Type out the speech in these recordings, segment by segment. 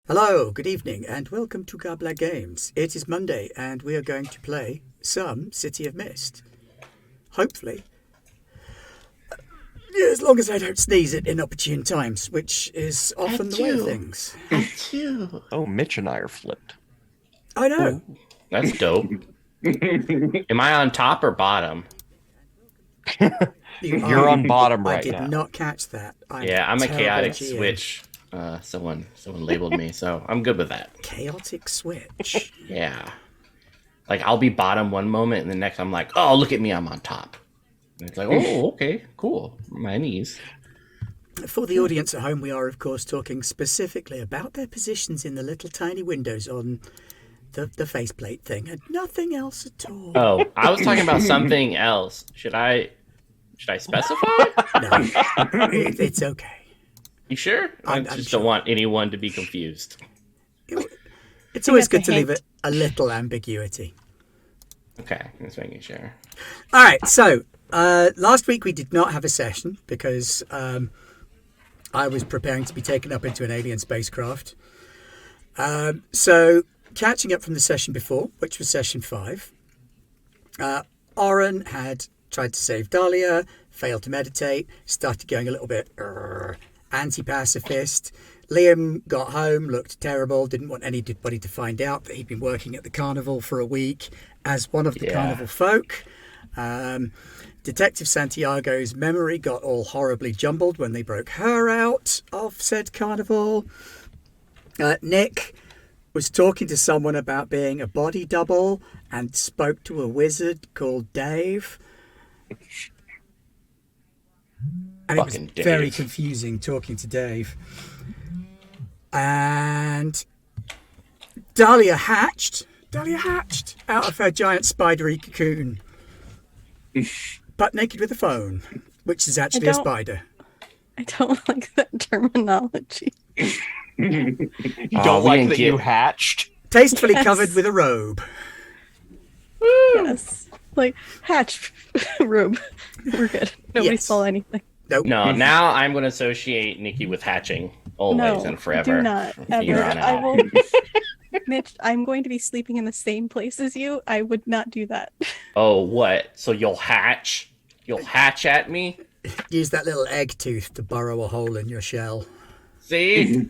Hello, good evening, and welcome to Gabla Games. It is Monday, and we are going to play some City of Mist. Hopefully. As long as I don't sneeze at inopportune times, which is often the way of things. Achoo. Oh, Mitch and I are flipped. I know. That's dope. Am I on top or bottom? You're on bottom I right did now. not catch that. I'm a terrible chaotic GM. switch. Someone labeled me, so I'm good with that. Chaotic switch. Yeah. Like, I'll be bottom one moment, and the next I'm like, oh, look at me, I'm on top. And it's like, oh, okay, cool. My knees. For the audience at home, we are, of course, talking specifically about their positions in the little tiny windows on the faceplate thing, and nothing else at all. Oh, I was talking about something else. Should I specify? No, it's okay. You sure? I I'm just sure. don't want anyone to be confused. It's always that's good a to leave hint. it a little ambiguity. Okay, just making sure. All right, so last week we did not have a session because I was preparing to be taken up into an alien spacecraft. So catching up from the session before, which was session 5, Oren had tried to save Dahlia, failed to meditate, started going a little bit anti-pacifist. Liam got home, looked terrible, didn't want anybody to find out that he'd been working at the carnival for a week as one of the carnival folk. Detective Santiago's memory got all horribly jumbled when they broke her out of said carnival. Nick was talking to someone about being a body double and spoke to a wizard called Dave. And it was Fucking Dave. very confusing talking to Dave. And Dahlia hatched out of her giant spidery cocoon, butt naked with a phone, which is actually a don't- spider. I don't like that terminology. You we don't like didn't that get- you hatched? Tastefully Yes. covered with a robe. Yes. Like, hatch robe. We're good. Nobody Yes. stole anything. Nope. No, now I'm going to associate Nikki with hatching always No, and forever. do not. from here Ever. on I out. will. Mitch, I'm going to be sleeping in the same place as you. I would not do that. Oh, what? So you'll hatch? You'll hatch at me? Use that little egg tooth to burrow a hole in your shell. See?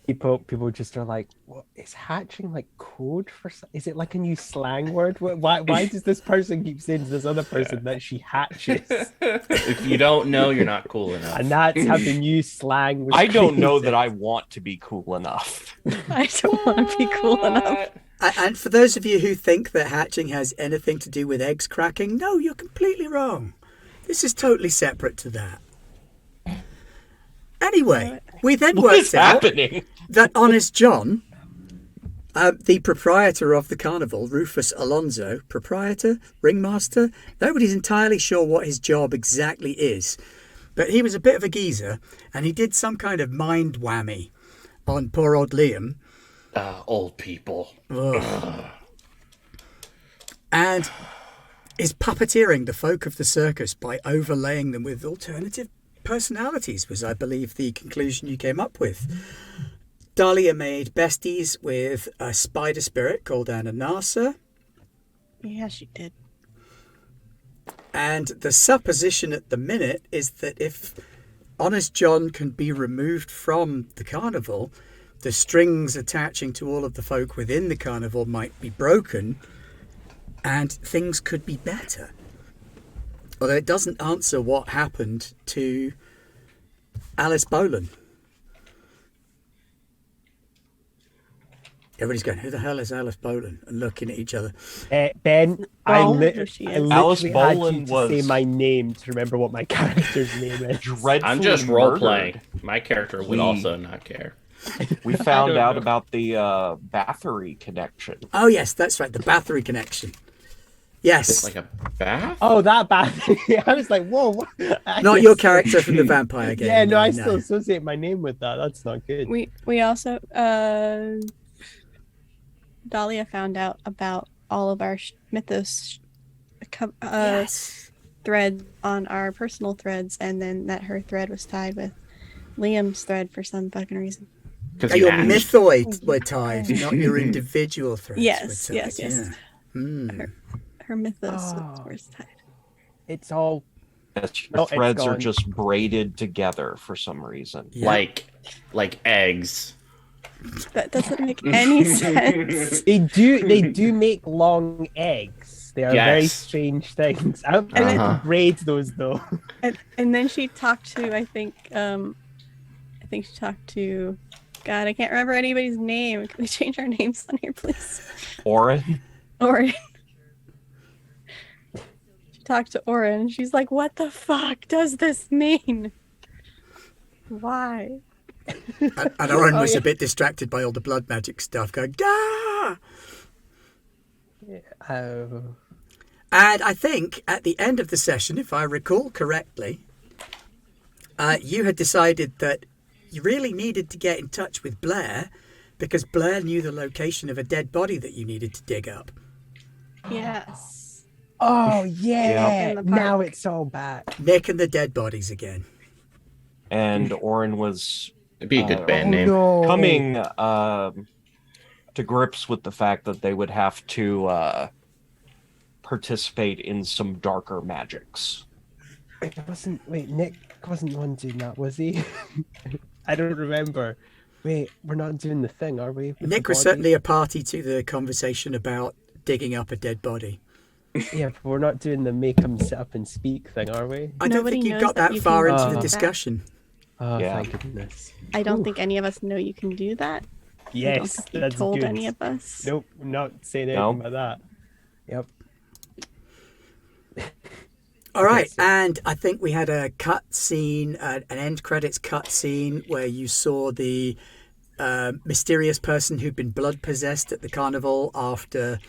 People just are like, what is hatching like code for? Is it like a new slang word? Why does this person keep saying to this other person that she hatches? If you don't know, you're not cool enough. And that's how the new slang was I don't know created. that I want to be cool enough. I don't want to be cool enough. And for those of you who think that hatching has anything to do with eggs cracking, no, you're completely wrong. This is totally separate to that. Anyway, we then What is worked out happening? that Honest John, the proprietor of the carnival, Rufus Alonso, proprietor, ringmaster, nobody's entirely sure what his job exactly is. But he was a bit of a geezer, and he did some kind of mind whammy on poor old Liam. Old people. And is puppeteering the folk of the circus by overlaying them with alternative personalities, was, I believe, the conclusion you came up with. Dahlia made besties with a spider spirit called Ananasa, Yeah, she did. and the supposition at the minute is that if Honest John can be removed from the carnival, the strings attaching to all of the folk within the carnival might be broken, and things could be better. Although it doesn't answer what happened to Alice Bolan. Everybody's going, who the hell is Alice Bolan? And looking at each other. Ben, I, Oh, lit- who she I is. literally Alice had Bolan you to was- say my name to remember what my character's name is. Dreadfully I'm just role murdered. playing. My character would We- also not care. We found don't out know. about the Bathory connection. Oh, yes, that's right. The Bathory connection. Yes. It's like a bath? Oh, that bad. I was like, whoa. What? Not your character from the vampire game. Yeah, no, I still associate my name with that. That's not good. We also Dahlia found out about all of our Mythos Yes. thread on our personal threads, and then that her thread was tied with Liam's thread for some fucking reason. because Your hatched. mythoid were tied, not your individual threads. Yes, were tied. yes. Yeah. Mm. Her mythos Oh. was tied. It's all Yes, Oh, your it's threads are gone. just braided together for some reason. Yeah. Like eggs. That doesn't make any sense. they do make long eggs. They are very Yes. strange things. I don't And think then- to braid those though. And then she talked to I think she talked to God, I can't remember anybody's name. Can we change our names on here, please? Orin? Orin. She talked to Orin and she's like, what the fuck does this mean? Why? And Oren was yeah. a bit distracted by all the blood magic stuff, going, "Gah!" Oh. And I think at the end of the session, if I recall correctly, you had decided that you really needed to get in touch with Blair because Blair knew the location of a dead body that you needed to dig up. Yes. Oh yeah. In the Now park. it's all back. Nick and the dead bodies again. And Orin was It'd be a good band Oh, name. no. coming to grips with the fact that they would have to participate in some darker magics. Nick wasn't the one doing that, was he? I don't remember. Wait, we're not doing the thing, are we? with Nick the was body? certainly a party to the conversation about digging up a dead body. Yeah, but we're not doing the make him sit up and speak thing, are we? I don't Nobody think you knows got that that you far can into do the that. discussion. Oh, Yeah. thank goodness. I don't Ooh. think any of us know you can do that. I don't Yes, think you that's told good. any of us. Nope, not saying anything No. about that. Yep. All right, so- and I think we had a cut scene, an end credits cut scene where you saw the mysterious person who'd been blood possessed at the carnival after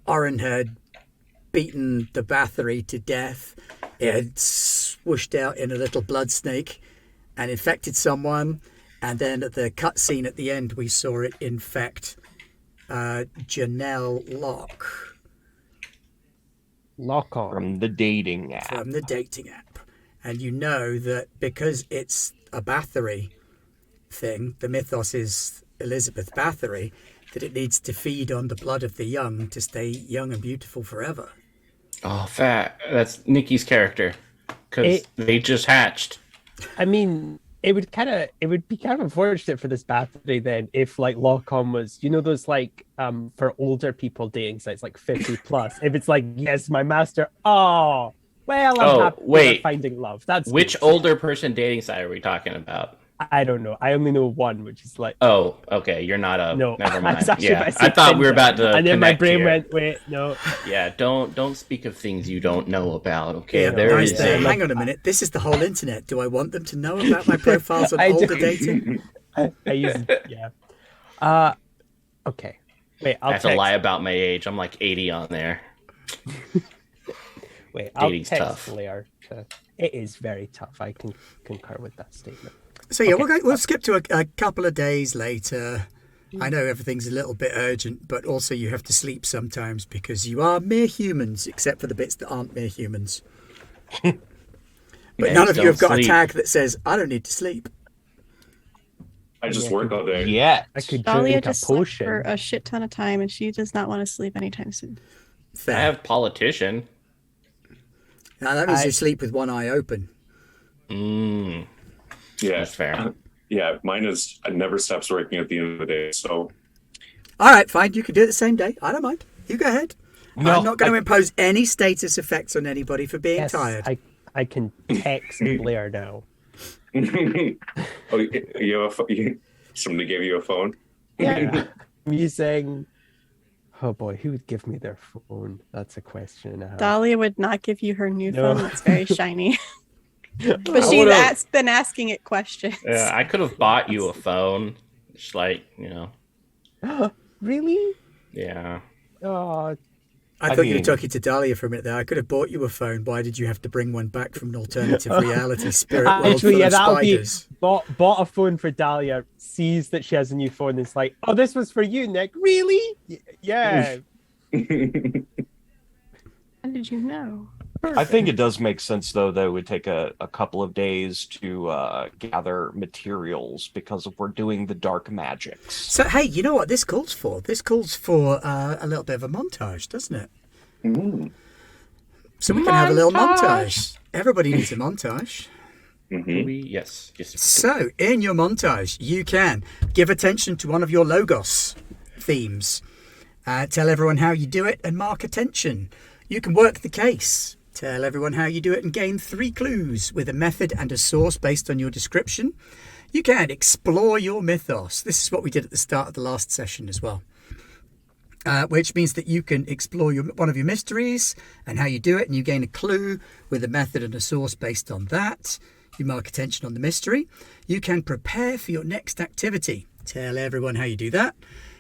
Oren had beaten the Bathory to death. It had swooshed out in a little blood snake and infected someone. And then at the cut scene at the end, we saw it infect Janelle Locke Lock on. From the dating app. from the dating app. And you know that because it's a Bathory thing, the mythos is Elizabeth Bathory, that it needs to feed on the blood of the young to stay young and beautiful forever. Oh, fat. That's Nikki's character. Because they just hatched. I mean, it would be kind of unfortunate for this Bathory then if like Lock-On was, you know, those like for older people dating sites like 50 plus. If it's like, yes, my master. Oh, well, I'm Oh, happy wait. we're finding love. That's Which good. older person dating site are we talking about? I don't know. I only know one, which is like Oh, okay. You're not a. no. Never I mind. was actually Yeah, about to say I thought we were Tinder, about to. and then my connect brain here. went, wait, no. Yeah, don't speak of things you don't know about. Okay, Yeah, there nice is there. a. Hang on a minute. This is the whole internet. Do I want them to know about my profiles on I older do. dating? I use yeah. Okay. Wait, I I'll have to text. lie about my age. I'm like 80 on there. Wait, I'll Dating's text tough. Blair. It is very tough. I can concur with that statement. So yeah, Okay. we'll skip to a couple of days later. I know everything's a little bit urgent, but also you have to sleep sometimes because you are mere humans, except for the bits that aren't mere humans. But Yeah, none of you have don't got a sleep. tag that says, I don't need to sleep. I just Yeah. work all day. Yeah. I could Dahlia drink a just slept potion. for a shit ton of time and she does not want to sleep anytime soon. Fair. I have politician. Now that means I- you sleep with one eye open. Mm, Yeah. that's fair. Yeah, mine is it never stops working at the end of the day. So All right, fine. You can do it the same day. I don't mind. You go ahead. No, I'm not going to impose any status effects on anybody for being Yes, tired. I can text Blair now. oh, you have somebody gave you a phone? Yeah. I'm using. Oh boy, who would give me their phone? That's a question and a half. Dahlia would not give you her new No. phone that's very shiny. But I she's would've- been asking it questions. Yeah, I could have bought you a phone. Just like, you know. Really? Yeah. Oh, I I thought you were mean- talking to Dahlia for a minute there. I could have bought you a phone. Why did you have to bring one back from an alternative reality spirit world actually, full yeah, of that'll spiders? be bought a phone for Dahlia. Sees that she has a new phone. And it's like, oh, this was for you, Nick. Really? Yeah. How did you know? I think it does make sense, though, that it would take a couple of days to gather materials because if we're doing the dark magics. So, hey, you know what this calls for? This calls for a little bit of a montage, doesn't it? Mm. So we can have a little montage. Everybody needs a montage. Mm-hmm. Yes. So, in your montage, you can give attention to one of your Logos themes. Tell everyone how you do it and mark attention. You can work the case. Tell everyone how you do it and gain 3 clues with a method and a source based on your description. You can explore your mythos. This is what we did at the start of the last session as well. Which means that you can explore one of your mysteries and how you do it, and you gain a clue with a method and a source based on that. You mark attention on the mystery. You can prepare for your next activity. Tell everyone how you do that.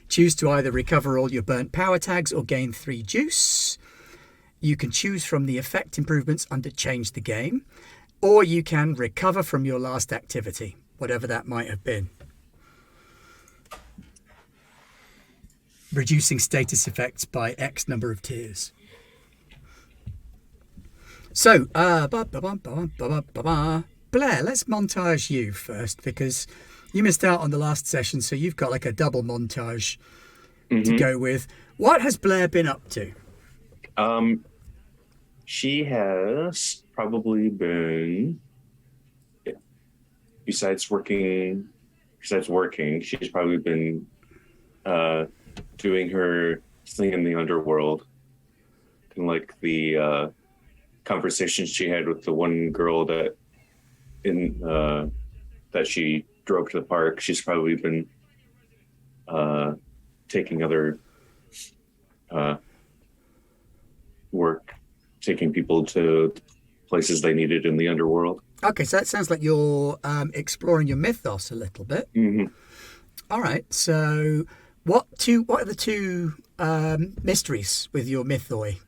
Choose to either recover all your burnt power tags or gain 3 juice. You can choose from the effect improvements under Change the Game, or you can recover from your last activity, whatever that might have been. Reducing status effects by X number of tiers. So, Blair, let's montage you first, because you missed out on the last session, so you've got like a double montage to go with. What has Blair been up to? She has probably been, besides working, she's probably been doing her thing in the underworld, and like the conversations she had with the one girl that she drove to the park. She's probably been taking other work, taking people to places they needed in the underworld. Okay, so that sounds like you're exploring your mythos a little bit. Mm-hmm. All right, so what are the 2 mysteries with your mythoi?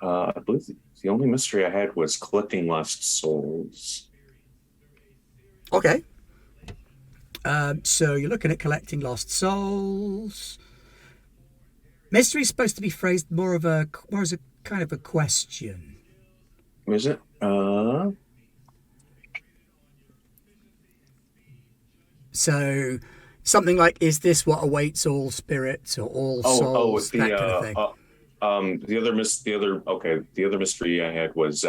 I believe the only mystery I had was collecting lost souls. Okay. So you're looking at collecting lost souls. Mystery is supposed to be phrased more as a kind of a question. Is it? So something like, is this what awaits all spirits or all souls? That kind of thing. The other mystery I had was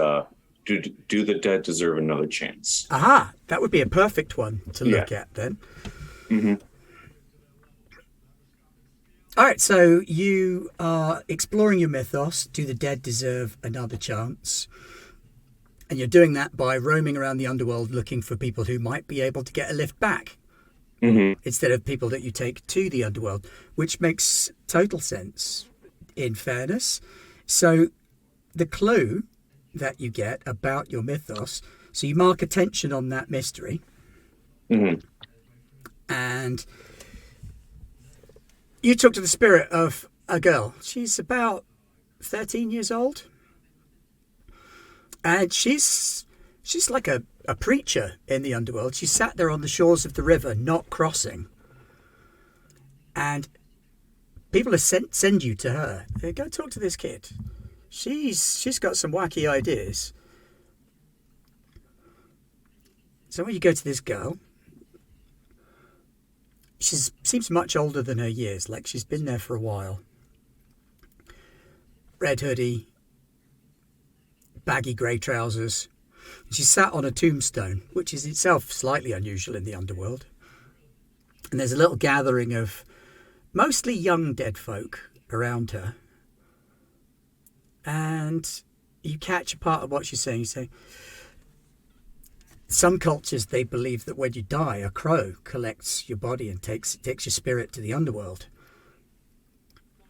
do the dead deserve another chance? Aha, that would be a perfect one to look at then. Mm-hmm. All right, so you are exploring your mythos. Do the dead deserve another chance? And you're doing that by roaming around the underworld looking for people who might be able to get a lift back. Mm-hmm. Instead of people that you take to the underworld, which makes total sense, in fairness. So the clue that you get about your mythos, so you mark attention on that mystery, and you talk to the spirit of a girl. She's about 13 years old, and she's like a preacher in the underworld. She sat there on the shores of the river, not crossing, and people have send you to her. Go talk to this kid. She's got some wacky ideas. So when you go to this girl, she seems much older than her years, like she's been there for a while. Red hoodie, baggy grey trousers. She sat on a tombstone, which is itself slightly unusual in the underworld. And there's a little gathering of mostly young dead folk around her. And you catch a part of what she's saying. You say, some cultures, they believe that when you die, a crow collects your body and takes your spirit to the underworld.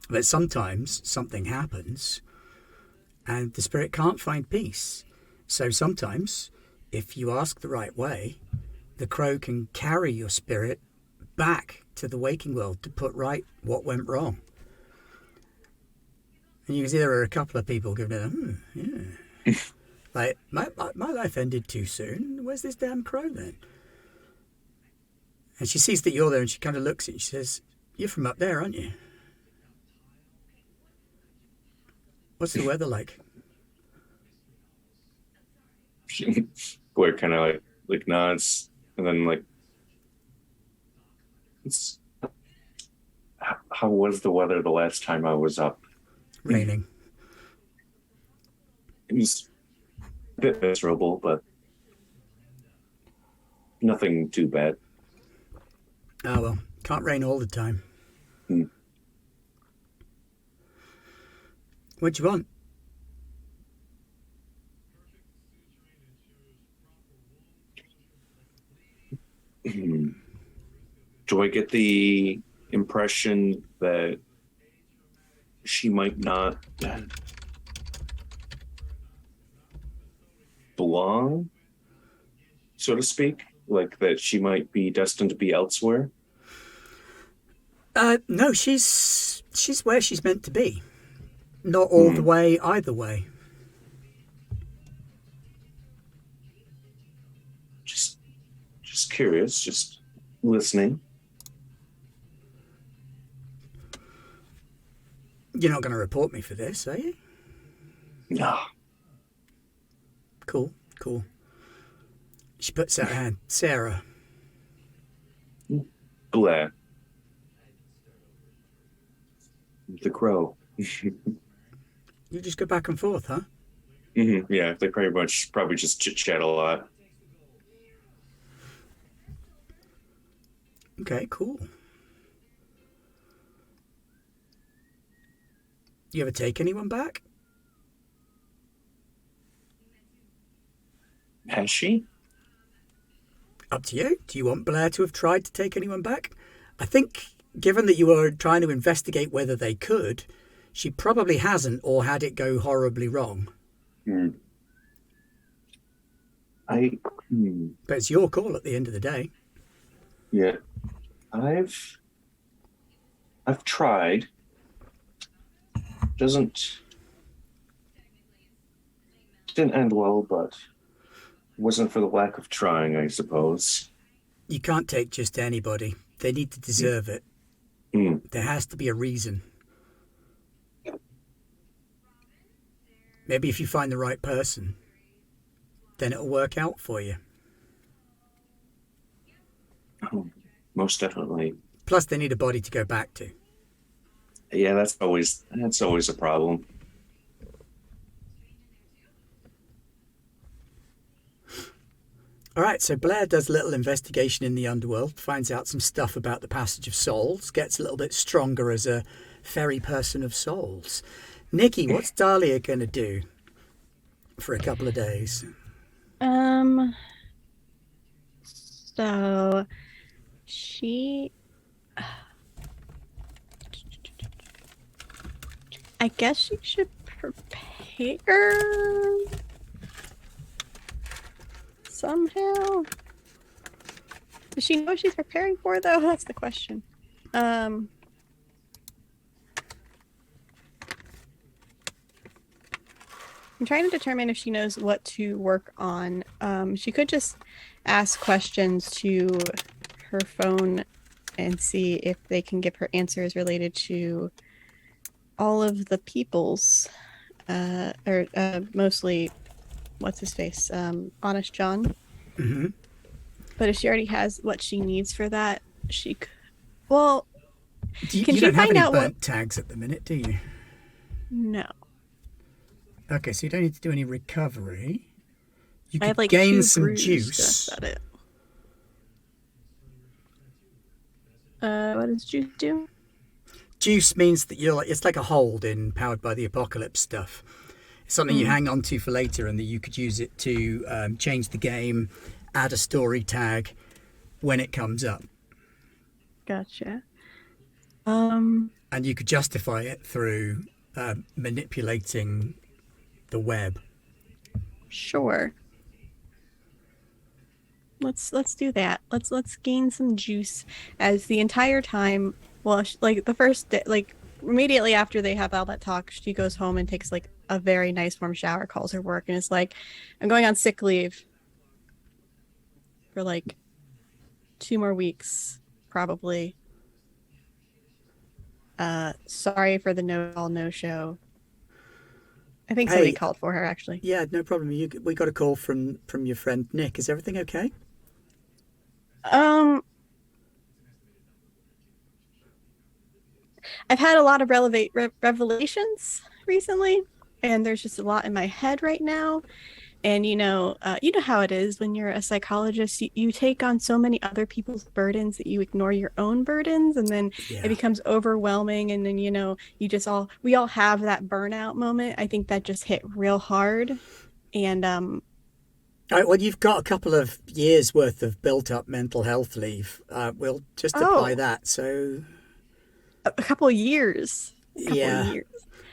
But sometimes something happens and the spirit can't find peace. So sometimes, if you ask the right way, the crow can carry your spirit back to the waking world to put right what went wrong. And you can see there are a couple of people giving it, like, my life ended too soon. Where's this damn crow then? And she sees that you're there and she kind of looks at you. She says, you're from up there, aren't you? What's the weather like? Blair kind of like nods, and then like, it's how was the weather the last time I was up? Raining. It was a bit miserable, but nothing too bad. Oh well, can't rain all the time. Hmm. What do you want? Do I get the impression that she might not belong, so to speak? Like that she might be destined to be elsewhere? No, she's where she's meant to be. Not all the way, either way. Just curious, just listening. You're not going to report me for this, are you? No. Cool. She puts out her hand. Sarah. Blair. The crow. You just go back and forth, huh? Yeah, they probably just chit chat a lot. Okay, cool. You ever take anyone back? Has she? Up to you. Do you want Blair to have tried to take anyone back? I think, given that you were trying to investigate whether they could, she probably hasn't or had it go horribly wrong. But it's your call at the end of the day. Yeah. I've tried. Didn't end well, but wasn't for the lack of trying, I suppose. You can't take just anybody. They need to deserve it. There has to be a reason. Maybe if you find the right person, then it'll work out for you. Oh, most definitely. Plus, they need a body to go back to. Yeah, that's always a problem. All right, so Blair does a little investigation in the underworld, finds out some stuff about the passage of souls, gets a little bit stronger as a fairy person of souls. Nikki, what's Dahlia going to do for a couple of days? So she, I guess she should prepare somehow. Does she know what she's preparing for, though? That's the question. I'm trying to determine if she knows what to work on. She could just ask questions to her phone and see if they can give her answers related to all of the peoples, or mostly, what's his face, Honest John. Mm-hmm. But if she already has what she needs for that, she could. Well, You can she don't have find any out burnt what? tags at the minute, do you? No, Okay, so you don't need to do any recovery. You I have could like gain two some bruised, juice. That's about it. What does juice do? Juice means that it's like a hold in Powered by the Apocalypse stuff. It's something you hang on to for later, and that you could use it to change the game, add a story tag when it comes up. Gotcha. And you could justify it through manipulating the web. Sure. Let's do that. Let's gain some juice as the entire time. Well, like the first day, like immediately after they have all that talk, she goes home and takes like a very nice warm shower, calls her work, and is like, "I'm going on sick leave for like 2 more weeks, probably. Sorry for the no show. I think somebody Hey. called for her, actually. Yeah, no problem. We got a call from your friend Nick. Is everything okay? I've had a lot of revelations recently, and there's just a lot in my head right now. And you know how it is when you're a psychologist. You take on so many other people's burdens that you ignore your own burdens, and then Yeah. it becomes overwhelming. And then we all have that burnout moment. I think that just hit real hard, and All right, well, you've got a couple of years worth of built-up mental health leave. We'll just apply that. So, a couple of years. yeah.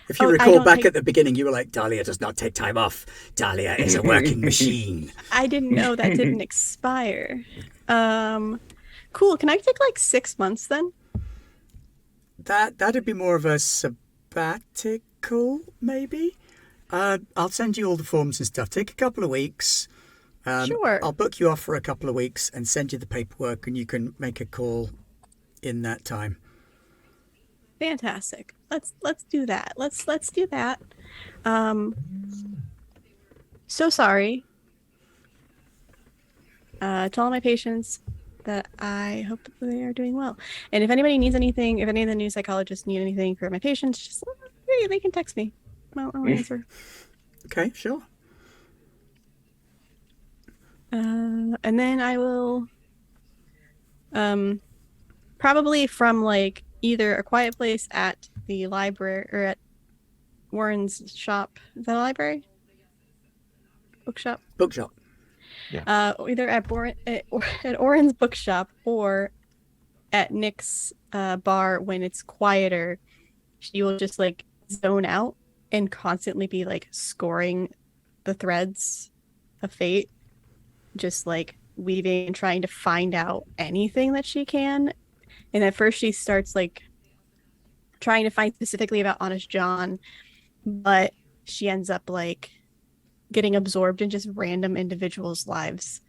If you I recall don't back take- at the beginning, you were like, Dahlia does not take time off. Dahlia is a working machine. I didn't know that didn't expire. Cool. Can I take like 6 months then? That'd be more of a sabbatical, maybe. I'll send you all the forms and stuff. Take a couple of weeks. Sure. I'll book you off for a couple of weeks and send you the paperwork, and you can make a call in that time. Fantastic. Let's do that. Let's do that. So sorry. To all my patients that I hope that they are doing well. And if anybody needs anything, if any of the new psychologists need anything for my patients, just they can text me. I'll answer. Okay, sure. And then I will probably from like either a quiet place at the library or at Warren's shop. Is that a library? Bookshop? Bookshop. Either at Oren's bookshop or at Nick's bar when it's quieter. She will just like zone out and constantly be like scoring the threads of fate, just like weaving and trying to find out anything that she can. And at first she starts like trying to find specifically about Honest John, but she ends up like getting absorbed in just random individuals' lives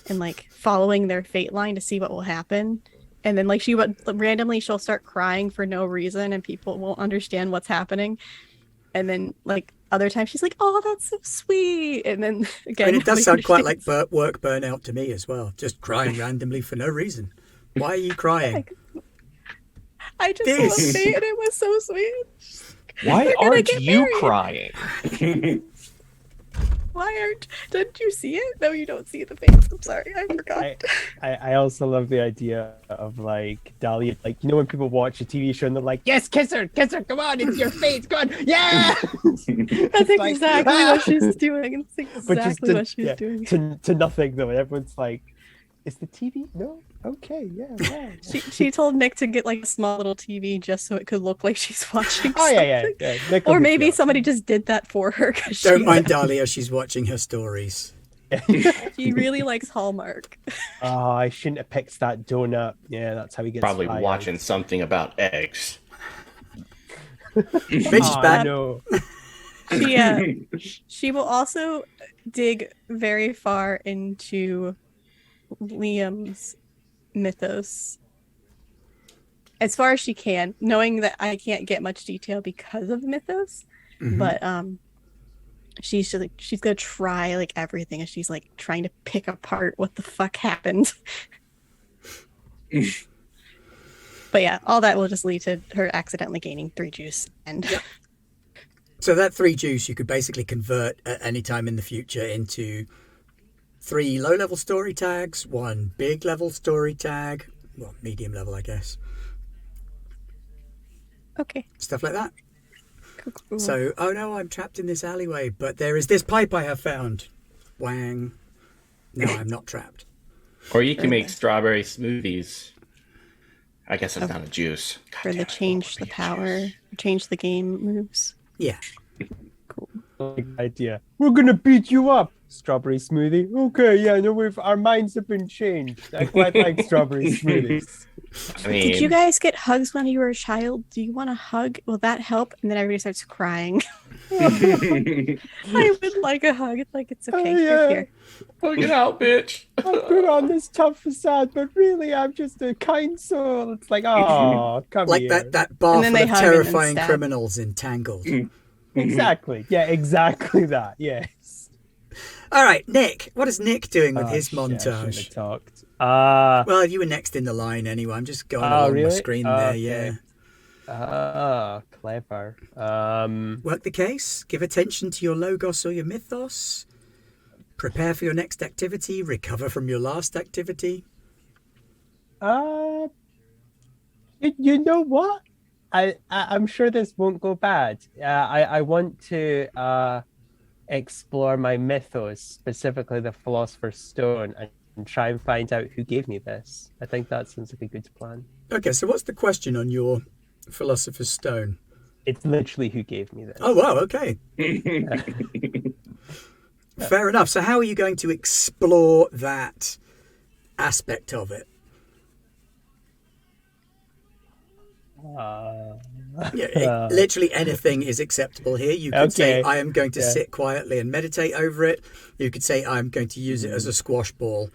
and like following their fate line to see what will happen. And then like randomly she'll start crying for no reason and people won't understand what's happening. And then like other times she's like, oh, that's so sweet. And then again, I mean, it does sound quite like understands. work burnout to me as well. Just crying randomly for no reason. Why are you crying? I just loved it and it was so sweet. Why We're gonna aren't get you married. crying? Didn't you see it? No, you don't see the face. I'm sorry, I forgot. I also love the idea of like Dahlia, like when people watch a TV show and they're like, yes, kiss her, come on, it's your face, come on, yeah. That's like, exactly what she's doing. It's But just exactly what she's doing. to nothing though, and everyone's like, is the TV? No, okay, yeah. Wow. She told Nick to get like a small little TV just so it could look like she's watching Oh yeah. something. Nick will Or hook maybe you up. somebody just did that for her because Don't mind Dahlia, she's watching her stories. she really likes Hallmark. Oh, I shouldn't have picked that donut. Yeah, that's how he gets Probably fired. watching something about eggs. Bitch is Oh, bad. no. She will also dig very far into Liam's mythos as far as she can, knowing that I can't get much detail because of mythos. Mhm. But she's gonna try like everything, and she's like trying to pick apart what the fuck happened. But yeah, all that will just lead to her accidentally gaining 3 juice and So that 3 juice you could basically convert at any time in the future into 3 low-level story tags, 1 big-level story tag, well, medium level, I guess. okay. Stuff like that. Cool. So, oh no, I'm trapped in this alleyway, but there is this pipe I have found. Wang. No, I'm not trapped. Or you can make strawberry smoothies. I guess it's not a juice. God for damn the it, change what the would be a power, juice? change the game moves. Yeah. Like idea. We're gonna beat you up. Strawberry smoothie. Okay, yeah, no, our minds have been changed. I quite like strawberry smoothies. I mean, Did you guys get hugs when you were a child? Do you want a hug? Will that help? And then everybody starts crying. I would like a hug. It's like, it's okay. Oh, You're yeah. hug here. oh, get out, bitch. I put on this tough facade, but really, I'm just a kind soul. It's like, oh, come Like here. that bar And then full they of hug and then terrifying stab. criminals in Tangled. Exactly. Yeah, exactly that. Yes. All right, Nick. What is Nick doing with his Shit, I shouldn't have montage? talked. Well, you were next in the line anyway. I'm just going along the Really? screen there. Okay. Yeah. Clever. Work the case. Give attention to your logos or your mythos. Prepare for your next activity. Recover from your last activity. You know what? I'm sure this won't go bad. I want to explore my mythos, specifically the Philosopher's Stone, and try and find out who gave me this. I think that sounds like a good plan. Okay, so what's the question on your Philosopher's Stone? It's literally who gave me this. Oh, wow, okay. Fair enough. So how are you going to explore that aspect of it? Literally anything is acceptable here. You could say, I am going to sit quietly and meditate over it. You could say, I'm going to use it as a squash ball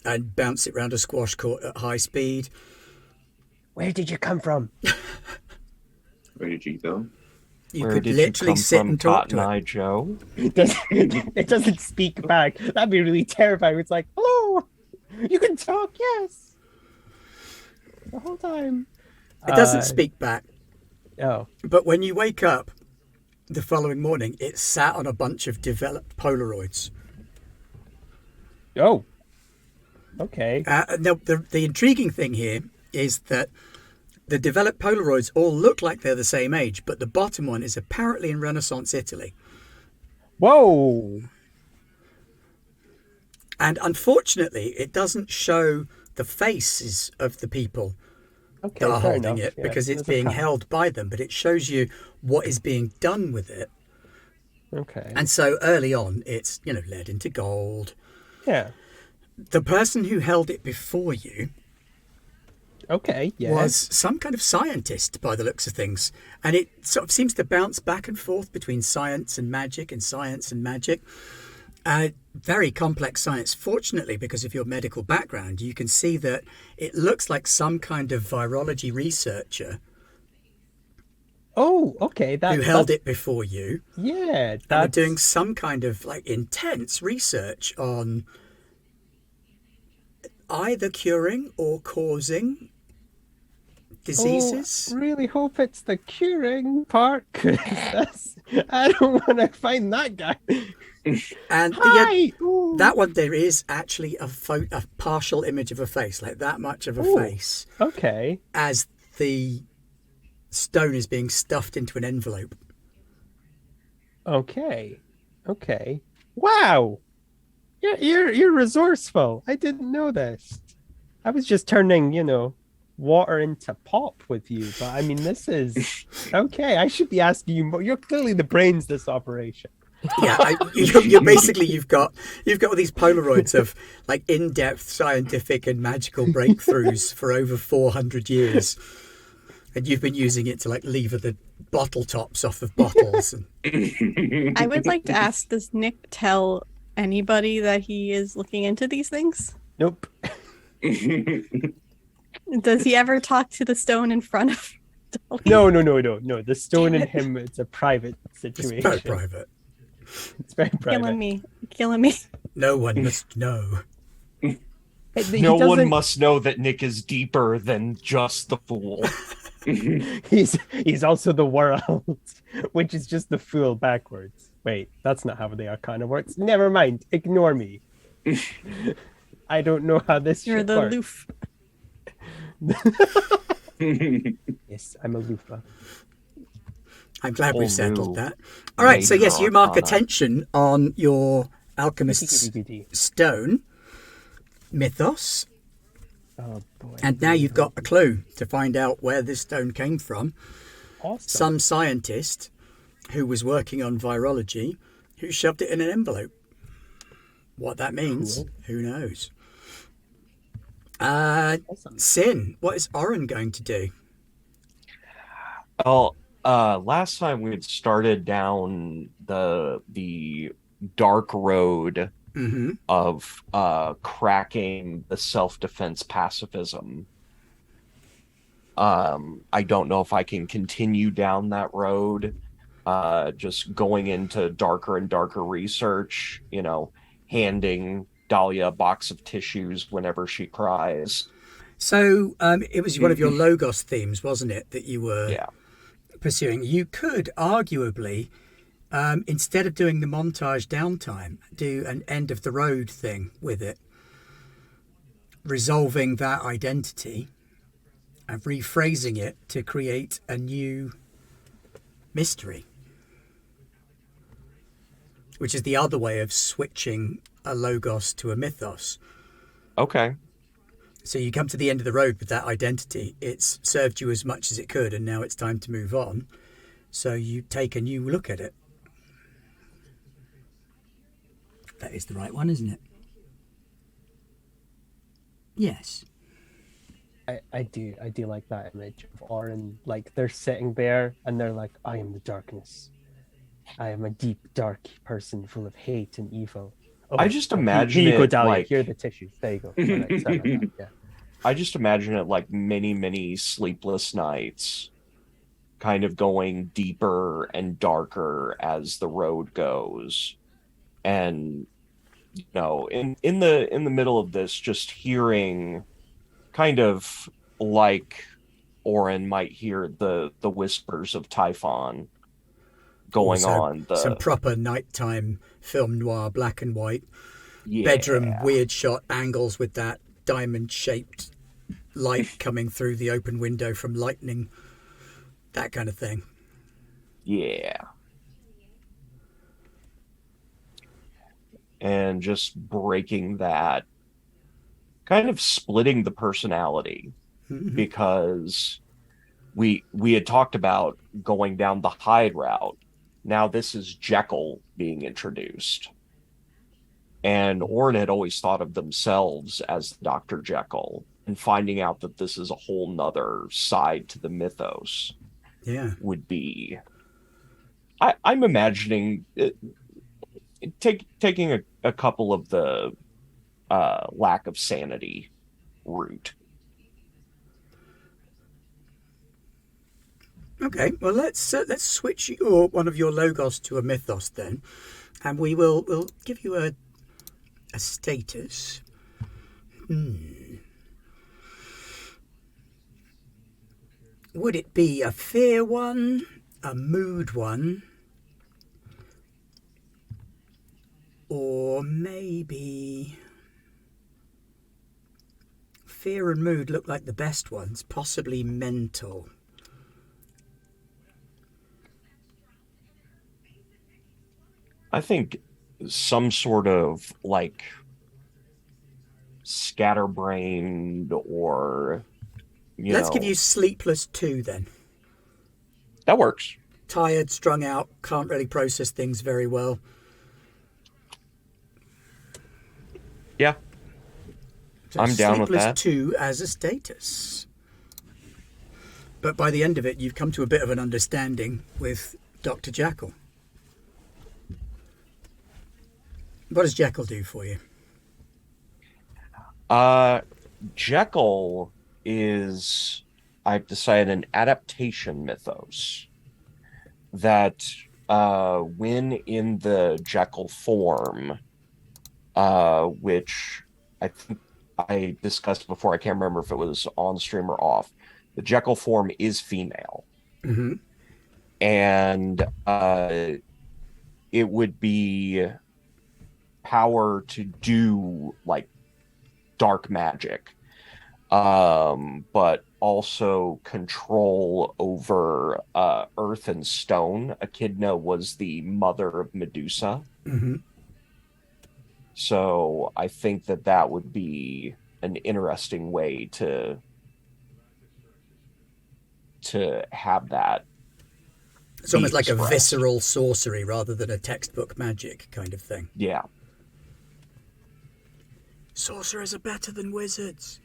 and bounce it around a squash court at high speed. Where did you come from? Where did you go? You Where could did literally you come sit from, and talk Cotton to Eye it. Joe? It doesn't speak back. That'd be really terrifying. It's like, hello, you can talk, yes. The whole time. It doesn't speak back. Oh. But when you wake up the following morning, it's sat on a bunch of developed Polaroids. Oh. Okay. The intriguing thing here is that the developed Polaroids all look like they're the same age, but the bottom one is apparently in Renaissance Italy. Whoa. And unfortunately, it doesn't show the faces of the people that are fair holding enough. it Yeah, because it's there's a being path. held by them, but it shows you what is being done with it. Okay. And so early on, it's, lead into gold. Yeah. The person who held it before you Okay. Yeah. was some kind of scientist by the looks of things. And it sort of seems to bounce back and forth between science and magic and science and magic. Very complex science. Fortunately, because of your medical background, you can see that it looks like some kind of virology researcher Oh, okay. who held it before you. Yeah. And That's were doing some kind of intense research on either curing or causing diseases. Oh, really hope it's the curing part. 'Cause I don't want to find that guy. And Hi. Ooh. that one, there is actually a partial image of a face, like that much of a Ooh. face, Okay. as the stone is being stuffed into an envelope. Okay. Okay. Wow. You're resourceful. I didn't know this. I was just turning, water into pop with you, but I mean, this is okay. I should be asking you more. You're clearly the brains of this operation. Yeah, you're basically you've got all these Polaroids of in-depth scientific and magical breakthroughs for over 400 years, and you've been using it to lever the bottle tops off of bottles. I would like to ask, does Nick tell anybody that he is looking into these things? Nope. Does he ever talk to the stone in front of Dolly? No. The stone and him, it's a private It's situation. very private. It's very private. Killing me. No one must know. No one must know that Nick is deeper than just the fool. He's also the world, which is just the fool backwards. Wait, that's not how the arcana works. Never mind. Ignore me. I don't know how this You're shit the works. loof. Yes, I'm a loofah. I'm glad we've settled new that. All right, so major yes, you mark arcana. attention on your alchemist's stone, Mythos, Oh boy. and now you've got a clue to find out where this stone came from. Awesome. Some scientist who was working on virology who shoved it in an envelope. What that means, Cool. who knows? Awesome. Sin, what is Oren going to do? Well, last time we had started down the dark road Mm-hmm. of cracking the self-defense pacifism. I don't know if I can continue down that road just going into darker and darker research, handing Dahlia a box of tissues whenever she cries. So it was one of your Logos themes, wasn't it, that you were Yeah. pursuing? You could arguably, instead of doing the montage downtime, do an end of the road thing with it, resolving that identity and rephrasing it to create a new mystery, which is the other way of switching a Logos to a Mythos. Okay. So you come to the end of the road with that identity. It's served you as much as it could, and now it's time to move on. So you take a new look at it. That is the right one, isn't it? Yes. I do like that image of Orin. Like, they're sitting there and they're like, I am the darkness. I am a deep, dark person full of hate and evil. Oh, I just imagine here you go, it Dahlia. like Here are the tissues. There you go. All right, sorry about that. Yeah. I just imagine it like many, many sleepless nights, kind of going deeper and darker as the road goes. And in the middle of this, just hearing kind of like Orin might hear the whispers of Typhon going Also, on. some proper nighttime film noir, black and white, Yeah. bedroom weird shot angles with that diamond-shaped light coming through the open window from lightning, that kind of thing. Yeah. And just breaking that, kind of splitting the personality, because we had talked about going down the Hyde route. Now this is Jekyll being introduced. And Orin had always thought of themselves as Dr. Jekyll, and finding out that this is a whole nother side to the mythos would be... I'm imagining taking a couple of the lack of sanity route. Okay, well let's switch one of your Logos to a Mythos then, and we'll give you a status. Would it be a fear one, a mood one, or maybe fear and mood look like the best ones, possibly mental? I think some sort of like scatterbrained, or Let's give you sleepless 2 then. that works. Tired, strung out, can't really process things very well. Yeah. So I'm down with sleepless that. 2 as a status. But by the end of it, you've come to a bit of an understanding with Dr. Jekyll. What does Jekyll do for you? Jekyll is, I've decided, an adaptation mythos that when in the Jekyll form, which I think I discussed before, I can't remember if it was on stream or off, the Jekyll form is female. Mm-hmm. And it would be power to do like dark magic, but also control over earth and stone. Echidna was the mother of Medusa. Mm-hmm. So I think that would be an interesting way to have that. It's almost like expressed. a visceral sorcery rather than a textbook magic kind of thing. Yeah. Sorcerers are better than wizards.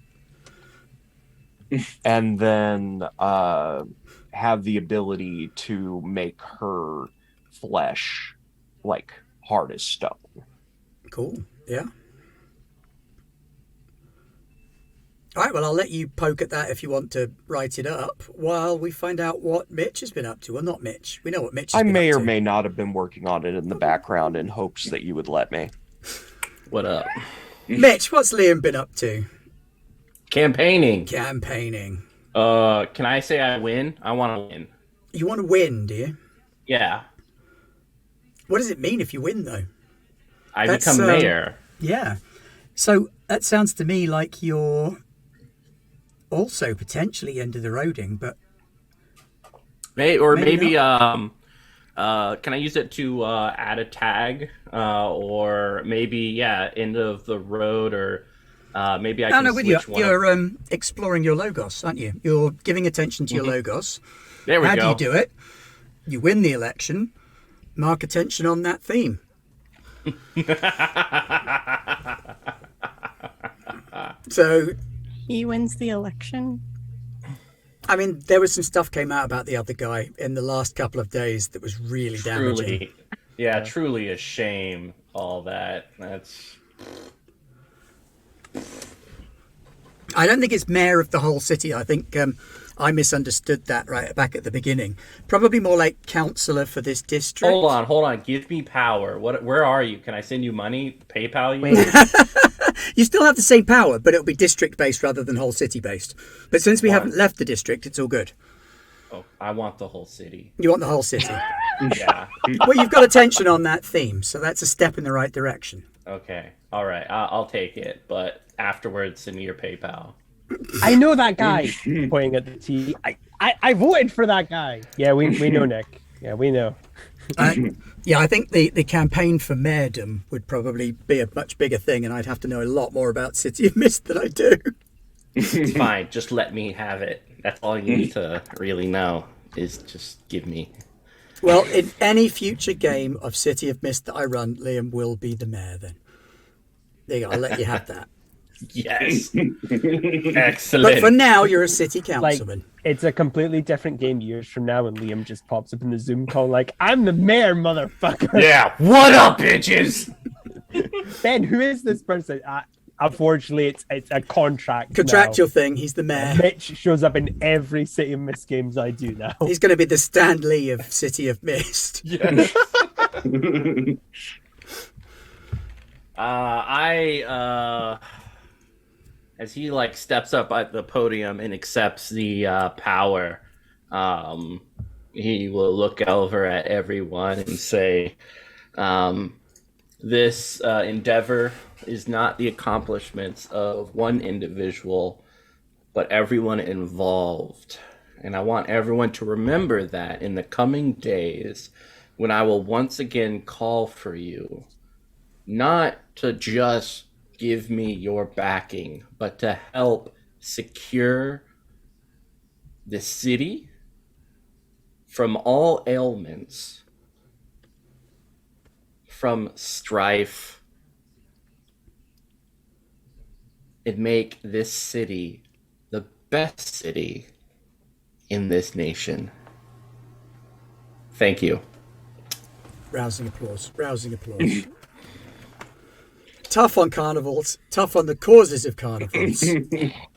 And then have the ability to make her flesh like hard as stone. Cool. Yeah. All right, well, I'll let you poke at that if you want to write it up while we find out what Mitch has been up to. Well, not Mitch. We know what Mitch has been up to. I may or may not have been working on it in the background in hopes that you would let me. What up? Mitch, what's Liam been up to? Campaigning. Campaigning. Can I say I win? I want to win. You want to win, do you? Yeah. What does it mean if you win, though? I become mayor. Yeah. So that sounds to me like you're also potentially end of the roading, but maybe can I use it to add a tag, or maybe end of the road, or maybe I can with you. switch one. You're exploring your logos, aren't you? You're giving attention to your logos. There we go. How do you do it? You win the election. Mark attention on that theme. So he wins the election. I mean, there was some stuff came out about the other guy in the last couple of days that was really damaging. Truly a shame. All that. That's. I don't think it's mayor of the whole city. I think I misunderstood that right back at the beginning. Probably more like councillor for this district. Hold on. Give me power. Where are you? Can I send you money? PayPal you? You still have the same power, but it'll be district-based rather than whole city-based. But since we haven't left the district, it's all good. Oh, I want the whole city. You want the whole city? Yeah. Well, you've got attention on that theme, so that's a step in the right direction. Okay. All right. I'll take it, but afterwards, send me your PayPal. I know that guy. Pointing at the T. I voted for that guy. Yeah, we know, Nick. Yeah, we know. I think the campaign for mayordom would probably be a much bigger thing, and I'd have to know a lot more about City of Mist than I do. It's fine. Just let me have it. That's all you need to really know, is just give me. Well, in any future game of City of Mist that I run, Liam will be the mayor then. There you go. I'll let you have that. Yes. Excellent. But for now, you're a city councilman. It's a completely different game years from now, and Liam just pops up in the Zoom call like, I'm the mayor, motherfucker. Yeah, what up, bitches? Ben, who is this person? Unfortunately, it's a contractual thing. He's the mayor. Mitch shows up in every City of Mist games I do now. He's going to be the Stan Lee of City of Mist. Yes. As he steps up at the podium and accepts the power, he will look over at everyone and say, this endeavor is not the accomplishments of one individual, but everyone involved. And I want everyone to remember that in the coming days, when I will once again call for you, not to just give me your backing, but to help secure the city from all ailments, from strife, and make this city the best city in this nation. Thank you. Rousing applause. Tough on carnivals, tough on the causes of carnivals.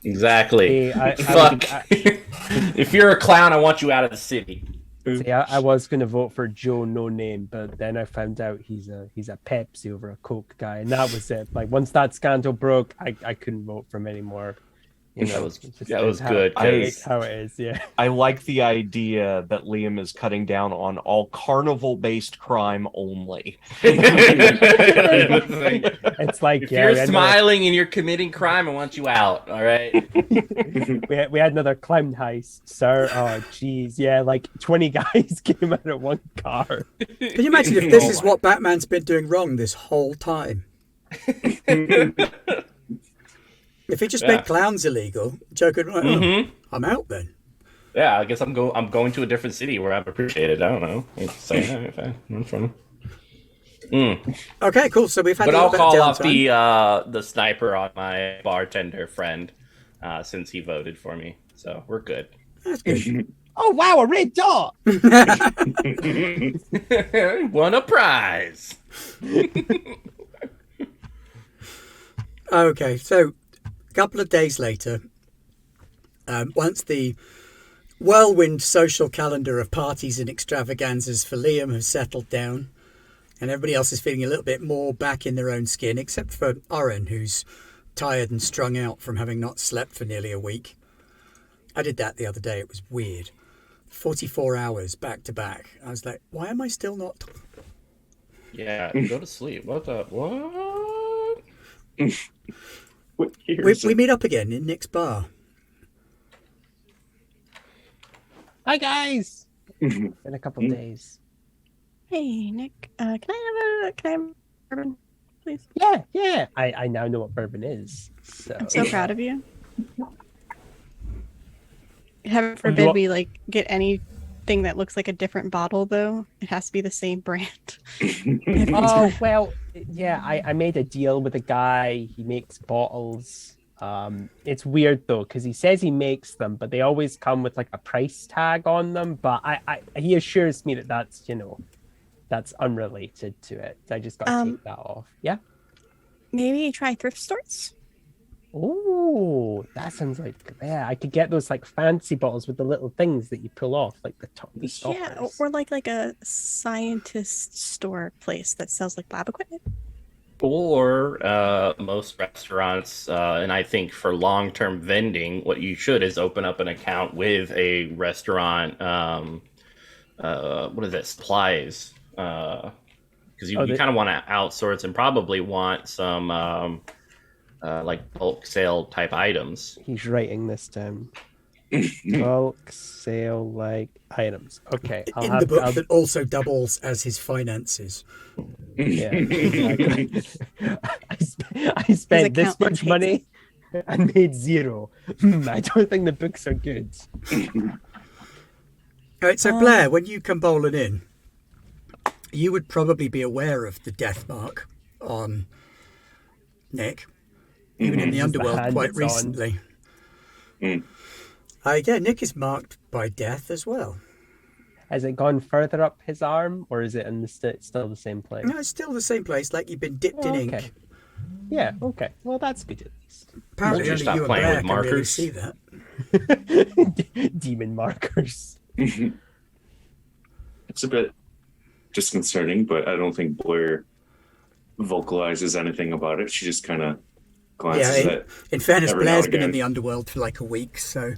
Exactly. Fuck. If you're a clown, I want you out of the city. See, I was going to vote for Joe No Name, but then I found out he's a Pepsi over a Coke guy, and that was it. Once that scandal broke, I couldn't vote for him anymore. That was good. It's how it is, yeah. I like the idea that Liam is cutting down on all carnival-based crime only. It's like, if you're smiling and you're committing crime, I want you out. All right. we had another clown heist, sir. Oh, jeez, yeah, 20 guys came out of one car. Can you imagine if this is what Batman's been doing wrong this whole time? If he just made clowns illegal, Joker would be like, I'm out then. Yeah, I guess I'm going to a different city where I'm appreciated. I don't know. Okay, cool. So we've had. But a I'll little bit call of off the sniper on my bartender friend since he voted for me. So we're good. That's good. Oh wow, a red dot! Won a prize. Okay, so couple of days later, once the whirlwind social calendar of parties and extravaganzas for Liam has settled down, and everybody else is feeling a little bit more back in their own skin, except for Oren, who's tired and strung out from having not slept for nearly a week. I did that the other day. It was weird. 44 hours back to back. I was like, why am I still not... Yeah, go to sleep. What the... What? We meet up again in Nick's bar. Hi, guys! In a couple of days. Hey, Nick. Can I have a bourbon, please? Yeah. I now know what bourbon is. So. I'm so proud of you. Heaven forbid we like get anything that looks like a different bottle, though. It has to be the same brand. Oh, well, yeah, I made a deal with a guy. He makes bottles. It's weird, though, because he says he makes them, but they always come with like a price tag on them. But he assures me that that's, that's unrelated to it. I just got to take that off. Yeah? Maybe try thrift stores? Oh, that sounds like, I could get those like fancy bottles with the little things that you pull off, like the top. The stoppers. Yeah, or like a scientist store place that sells like lab equipment. Or most restaurants, and I think for long-term vending, what you should is open up an account with a restaurant. What is it? Supplies. Because you kind of want to outsource and probably want some like bulk sale type items. He's writing this down. Bulk sale like items. Okay. The book that also doubles as his finances. Yeah, exactly. I spent this much money and made zero. I don't think the books are good. All right, so Blair, when you come bowling in, you would probably be aware of the death mark on Nick, even in the underworld quite recently. Yeah, Nick is marked by death as well. Has it gone further up his arm, or is it in still the same place? No, it's still the same place, like you've been dipped in ink. Yeah, okay. Well, that's good at least. Apparently, only you and Blair can really see that. Demon markers. It's a bit disconcerting, but I don't think Blair vocalizes anything about it. She just kind of glances at. In fairness, Blair's been in the underworld for like a week, so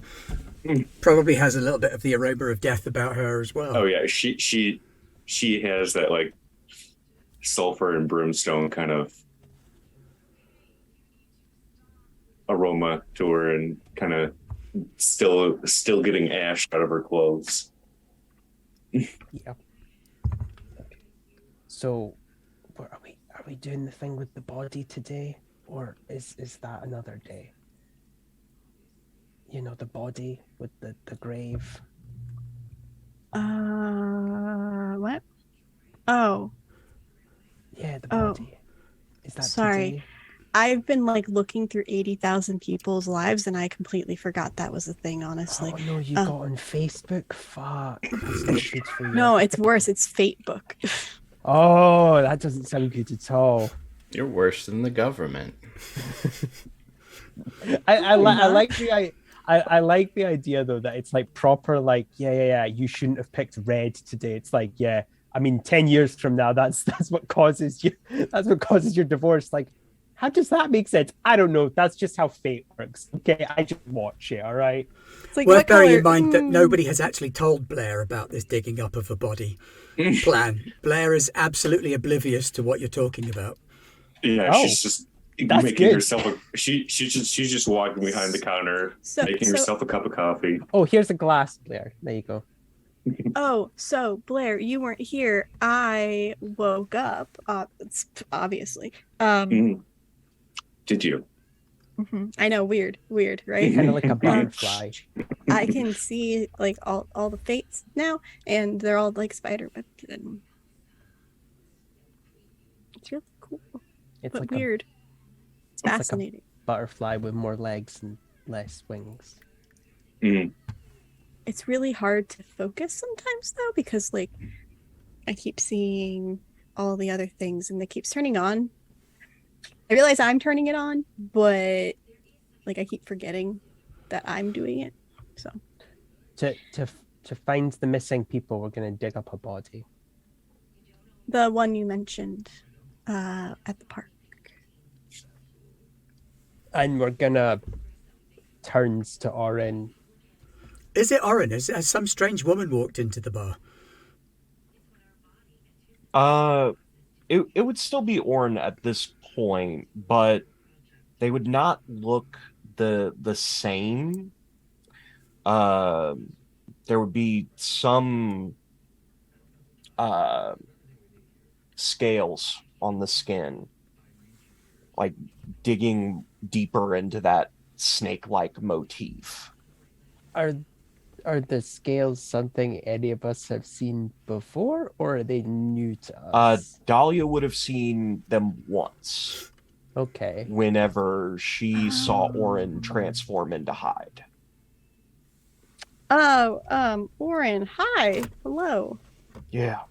probably has a little bit of the aroma of death about her as well. Oh yeah, she has that like sulfur and brimstone kind of aroma to her, and kind of still getting ash out of her clothes. Yeah. So, are we doing the thing with the body today, or is that another day? The body with the grave. What? Oh. Yeah, the body. Is that sorry? Today? I've been like looking through 80,000 people's lives, and I completely forgot that was a thing. Honestly. Oh no, you got on Facebook. Fuck. That's not good for you. No, it's worse. It's Fatebook. Oh, that doesn't sound good at all. You're worse than the government. I like the idea though that it's like proper, like yeah, you shouldn't have picked red today. It's like, yeah, I mean 10 years from now that's what causes your divorce. Like, how does that make sense? I don't know. That's just how fate works. Okay, I just watch it, all right? It's like, worth bearing in mind that nobody has actually told Blair about this digging up of a body plan. Blair is absolutely oblivious to what you're talking about. Yeah, she's just making herself she's just walking behind the counter, making herself a cup of coffee. Oh, here's a glass, Blair. There you go. Oh, so Blair, you weren't here. I woke up, obviously. Did you? Mm-hmm. I know, weird, right? Kind of like a butterfly. I can see like all the fates now, and they're all like spider webbed, and it's really cool. It's but like weird. It's fascinating. Like a butterfly with more legs and less wings. It's really hard to focus sometimes though, because like I keep seeing all the other things and it keeps turning on. I realize I'm turning it on, but Like I keep forgetting that I'm doing it. So To find the missing people, we're gonna dig up a body. the one you mentioned at the park. And we're gonna turns to Orin. Is it Orin? Has some strange woman walked into the bar? It would still be Orin at this point, but they would not look the same. There would be some scales on the skin, like digging deeper into that snake-like motif. Are the scales something any of us have seen before, or are they new to us? Dahlia would have seen them once. Okay. Whenever she saw Orin transform into Hyde. Oh, Orin, hi. Hello. Yeah.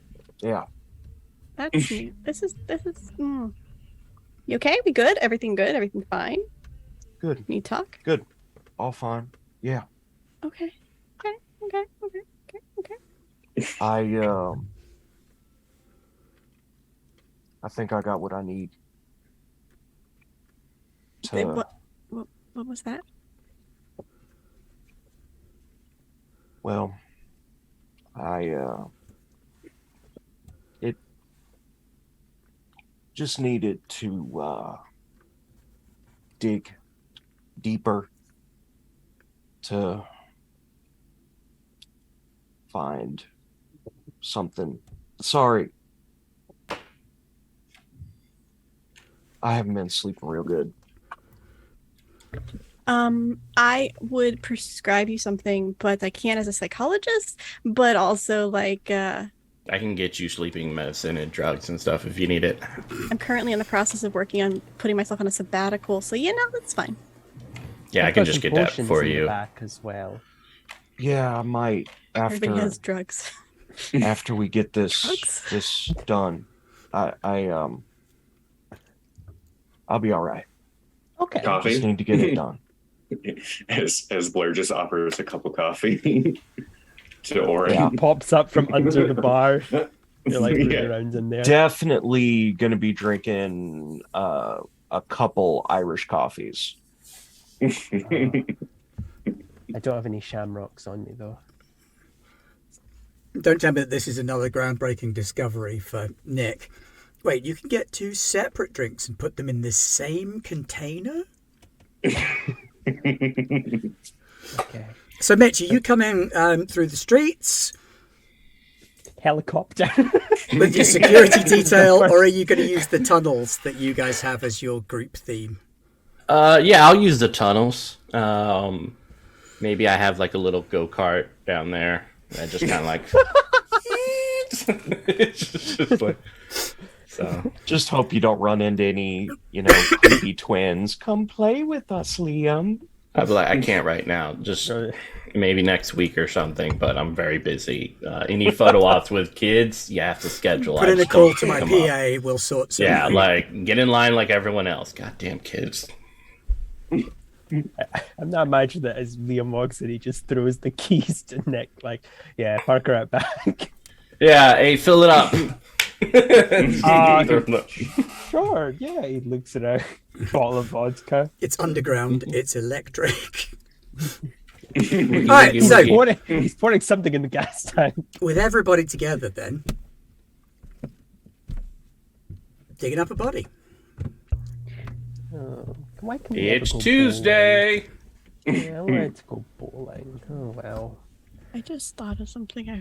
That's new. This is You okay? We good? Everything good? Everything fine? Good. Can you talk? Good. All fine. Yeah. Okay. I think I got what I need. What was that? Well, it just needed to dig deeper to find something. Sorry. I haven't been sleeping real good. I would prescribe you something, but I can't as a psychologist, but also like I can get you sleeping medicine and drugs and stuff if you need it. I'm currently in the process of working on putting myself on a sabbatical, so that's fine. Yeah, I can just get that for in you. The back as well. Yeah, I might Everybody has drugs. after we get this done. I'll be all right. Okay. Coffee? Just need to get it done. As Blair just offers a cup of coffee to Orin. Yeah. Pops up from under the bar. You're like moving around in there. Definitely gonna be drinking a couple Irish coffees. I don't have any shamrocks on me though. Don't tell me that this is another groundbreaking discovery for Nick. Wait, you can get 2 separate drinks and put them in the same container? Okay. So, Mitch, are you coming through the streets Helicopter. with your security detail, or are you going to use the tunnels that you guys have as your group theme? Yeah, I'll use the tunnels. Maybe I have like a little go-kart down there. I just kind of like... it's just like... So. Just hope you don't run into any, creepy twins. Come play with us, Liam. I'd be like, I can't right now. Just maybe next week or something, but I'm very busy. Any photo ops with kids, you have to schedule. Put in a call to my PA, we'll sort something. Yeah, like, get in line like everyone else. Goddamn kids. I'm not imagining that as Liam walks in, he just throws the keys to Nick. Like, yeah, Parker at back. Yeah, hey, fill it up. Sure, yeah, he looks at a bottle of vodka. It's underground, it's electric. Alright, so he's pouring something in the gas tank. With everybody together then, digging up a body. Oh, why can we it's never go Tuesday. Bowling? Yeah, I wanted to go bowling. Oh well. I just thought of something. I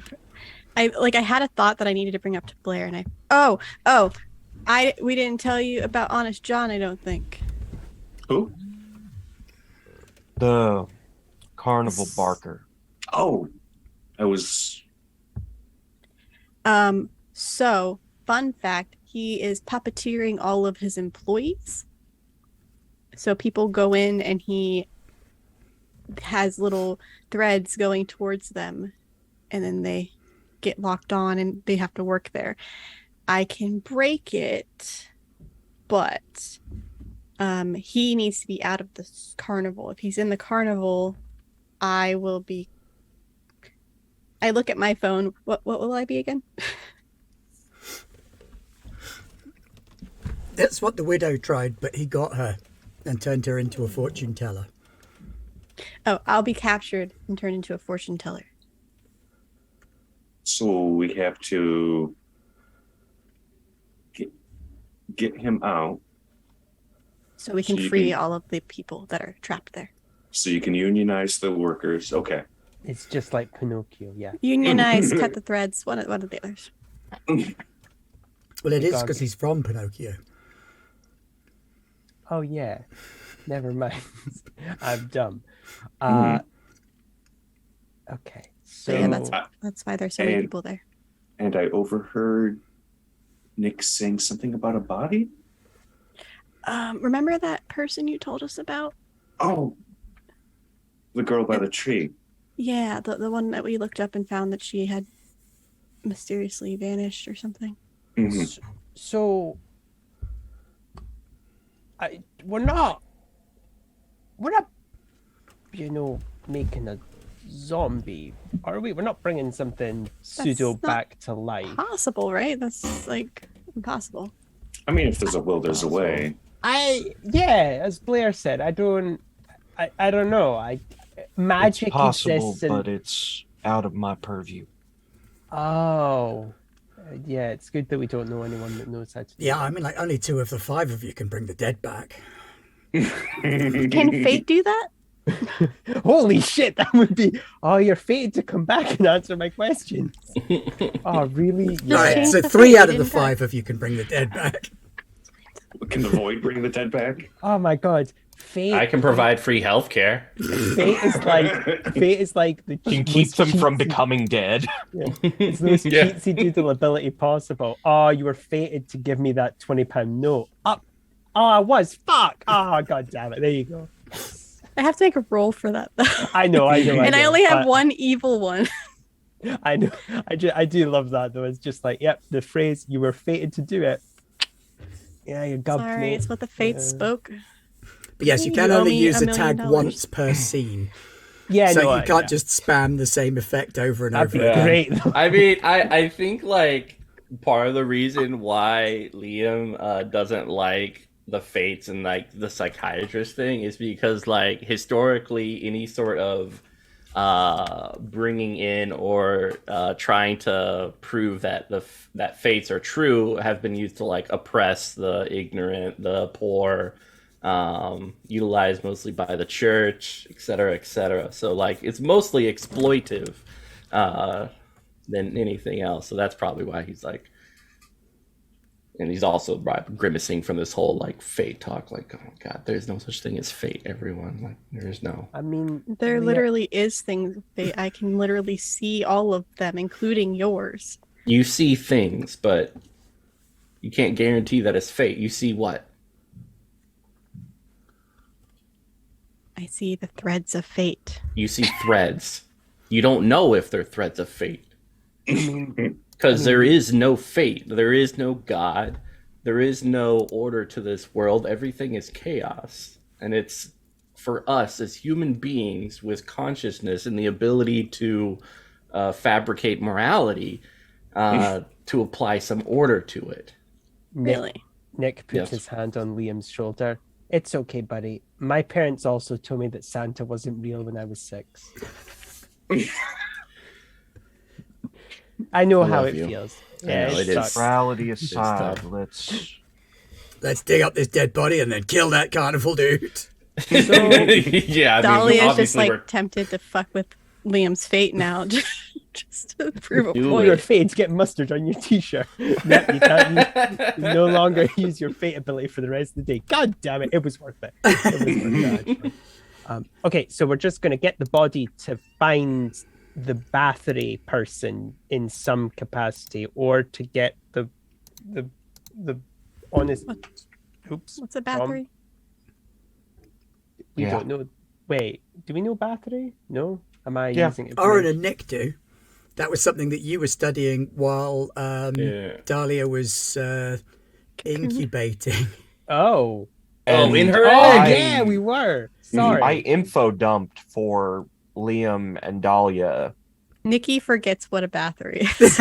had a thought that I needed to bring up to Blair, and we didn't tell you about Honest John, I don't think. Who? The Carnival Barker. Oh, I was. So fun fact: he is puppeteering all of his employees. So people go in, and he has little threads going towards them, and then they get locked on and they have to work there. I can break it, but he needs to be out of the carnival. If he's in the carnival, I will be. I look at my phone. What will I be again? That's what the widow tried, but he got her and turned her into a fortune teller. Oh, I'll be captured and turned into a fortune teller. So we have to get him out. So we can free all of the people that are trapped there. So you can unionize the workers. Okay. It's just like Pinocchio, yeah. Unionize, cut the threads. One of the others. Well, it is because he's from Pinocchio. Oh, yeah. Never mind. I'm dumb. Okay. So yeah, that's why there's so many people there. And I overheard Nick saying something about a body? Remember that person you told us about? Oh, the girl by the tree. Yeah, the one that we looked up and found that she had mysteriously vanished or something. Mm-hmm. So we're not, making a zombie, are we? We're not bringing something pseudo back to life. Possible, right? That's like impossible. I mean, if there's a will, there's a way. As Blair said, I don't know. Magic it's possible, exists but it's out of my purview. Oh, yeah. It's good that we don't know anyone that knows how to. Yeah, I mean, like only 2 of the 5 of you can bring the dead back. Can fate do that? Holy shit, that would be. Oh, you're fated to come back and answer my questions. Oh, really? Yeah. Right, so 3 out of the 5 of you can bring the dead back. Can the void bring the dead back? Oh my god. Fate. I can provide free healthcare. Fate is like the can keep them from becoming dead. Yeah. It's the most cheatsy doodle ability possible. Oh, you were fated to give me that £20 note. Oh, I was. Fuck. Oh, god damn it. There you go. I have to make a roll for that though. I know. And I only have one evil one. I know. I do love that though. It's just like, yep, the phrase "you were fated to do it." Yeah, you got. Sorry, it's what the fates spoke. But yes, you can only use a tag once per scene. Yeah, so you can't just spam the same effect over and over again. Great. I mean, I think like part of the reason why Liam doesn't like the fates and like the psychiatrist thing is because like historically any sort of bringing in or trying to prove that that fates are true have been used to like oppress the ignorant, the poor, utilized mostly by the church, etc., etc. So like it's mostly exploitive than anything else. So that's probably why he's like, and he's also grimacing from this whole like fate talk. Like, oh god, there's no such thing as fate. Everyone, like, there's no. I mean, there literally is things. I can literally see all of them, including yours. You see things, but you can't guarantee that it's fate. You see what? I see the threads of fate. You see threads. You don't know if they're threads of fate. Because there is no fate. There is no God. There is no order to this world. Everything is chaos. And it's for us as human beings with consciousness and the ability to fabricate morality to apply some order to it. Really? Nick puts his hand on Liam's shoulder. It's okay, buddy. My parents also told me that Santa wasn't real when I was 6. I know how it feels. Yeah, it is. Morality aside, let's dig up this dead body and then kill that carnival dude. So, yeah, Dahlia's just like tempted to fuck with Liam's fate now, just to prove a point. Your fate's get mustard on your t-shirt. Yep, you can't you no longer use your fate ability for the rest of the day. God damn it, it was worth it. Okay, so we're just going to get the body to find the Bathory person in some capacity, or to get the honest. Oops. What's a Bathory? We don't know. Wait, do we know Bathory? No. Am I using it? Oren and Nick do. That was something that you were studying while Dahlia was incubating. Oh. Oh, in her Oh egg. yeah, we were. Sorry. I info dumped for Liam and Dahlia. Nikki forgets what a battery is.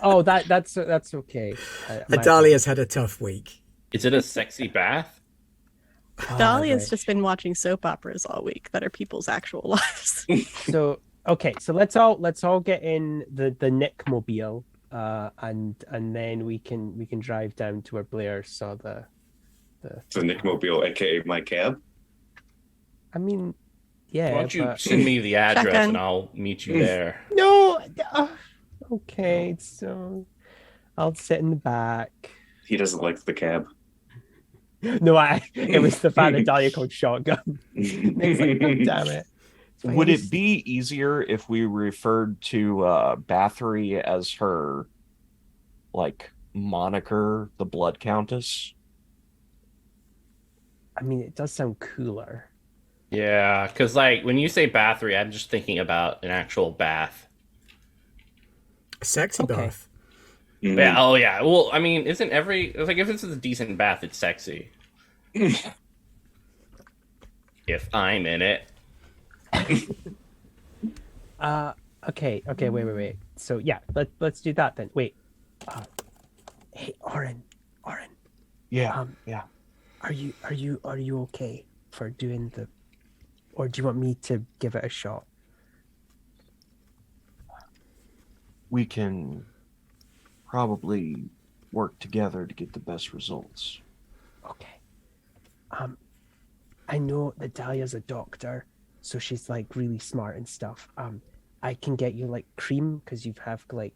Oh, that's okay. Dahlia's had a tough week. Is it a sexy bath? Dahlia's right. just been watching soap operas all week that are people's actual lives. So okay, so let's all get in the Nick mobile, and then we can drive down to where Blair saw the Nick Mobile, aka my cab. I mean, yeah. Why don't you but- send me the address Shotgun. and I'll meet you there? No. Okay, so I'll sit in the back. He doesn't like the cab. No, it was the fact that Dahlia called shotgun. It's like, oh, damn it. Would it be easier if we referred to Bathory as her, like, moniker, the Blood Countess? I mean, it does sound cooler. Yeah, because like when you say battery, I'm just thinking about an actual bath. Sexy Okay. bath. Yeah. Oh yeah. Well, I mean, isn't every like if it's a decent bath, it's sexy. If I'm in it. Okay, wait. So yeah, let's do that then. Wait. Hey, Oren. Yeah, Yeah. Are you okay for doing the, or do you want me to give it a shot? We can probably work together to get the best results. Okay. I know that Dahlia's a doctor, so she's like really smart and stuff. I can get you like cream because you have like,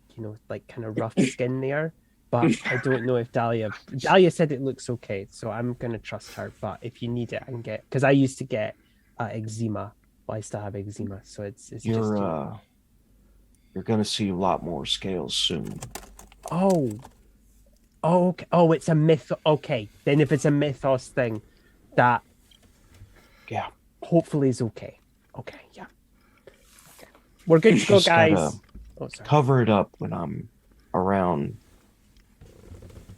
like kind of rough skin there. But I don't know if Dahlia said it looks okay, so I'm gonna trust her. But if you need it, I can get, because I used to get eczema. Well, I still have eczema, so it's just. You're gonna see a lot more scales soon. Oh, okay. Oh, it's a myth. Okay, then if it's a mythos thing, that Yeah. hopefully is okay. Okay, yeah. Okay, we're good to go, Just guys. gotta Oh, sorry. Cover it up when I'm around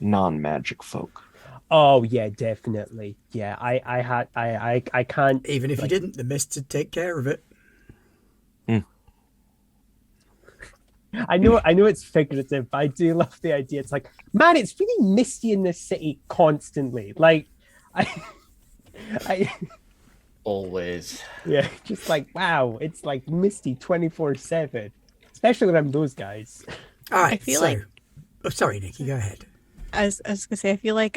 non-magic folk. Oh yeah, definitely. Yeah, I can't. Even if like, you didn't, the mists would take care of it. I know it's figurative, but I do love the idea. It's like, man, it's really misty in this city constantly. Like, I Always. yeah, just like, wow, it's like misty 24/7, especially when I'm those guys. All right. feel like- Oh, sorry, Nikki. Go ahead. I was gonna say, I feel like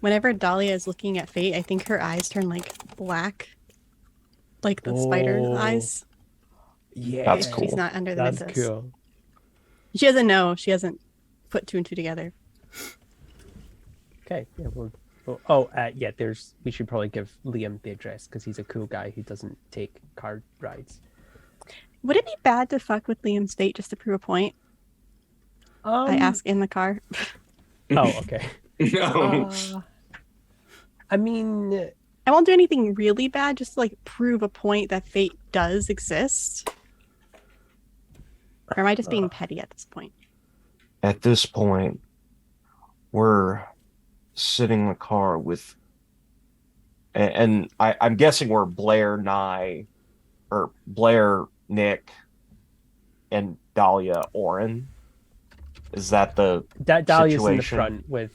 whenever Dahlia is looking at Fate, I think her eyes turn like black, like the spider's Oh, eyes. Yeah, That's She's cool. not under the That's Mythos. cool. She doesn't know. She hasn't put two and two together. Okay, yeah, yeah. We should probably give Liam the address because he's a cool guy who doesn't take car rides. Would it be bad to fuck with Liam's Fate just to prove a point? I ask in the car. Oh, okay. No. I mean, I won't do anything really bad, just to like prove a point that Fate does exist. Or am I just being petty at this point? At this point, we're sitting in the car with, and I'm guessing we're Blair, Nick, and Dahlia, Oren. Is that the Dahlia's in the situation? front with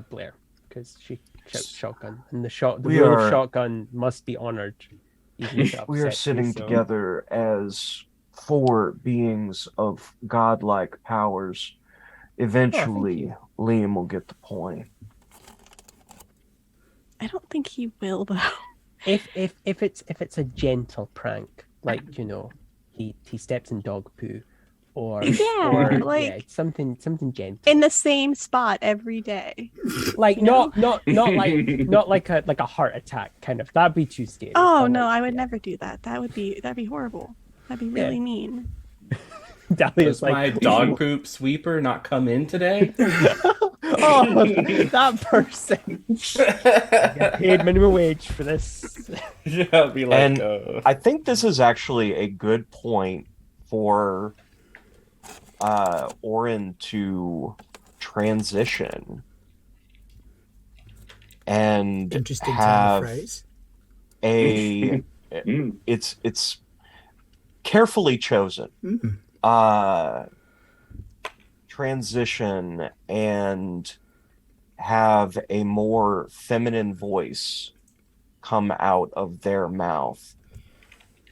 Blair because she shouts shotgun, and the We rule are- of shotgun must be honored. even if it We are upsets sitting you, so- together as four beings of godlike powers. Eventually, Liam will get the point. I don't think he will though. If it's a gentle prank, like he steps in dog poo, or Yeah, or like- something gentle, In the same spot every day. like you know? not like a heart attack kind of. That'd be too scary. Oh but, no, like, I would yeah. never do that. That'd be horrible. That'd be really Yeah. mean. Dahlia's Does my dog poop sweeper not come in today? Oh, that person get paid minimum wage for this. Yeah, be like, And I think this is actually a good point for Oren to transition. and Interesting turn of have phrase. a it's carefully chosen transition and have a more feminine voice come out of their mouth.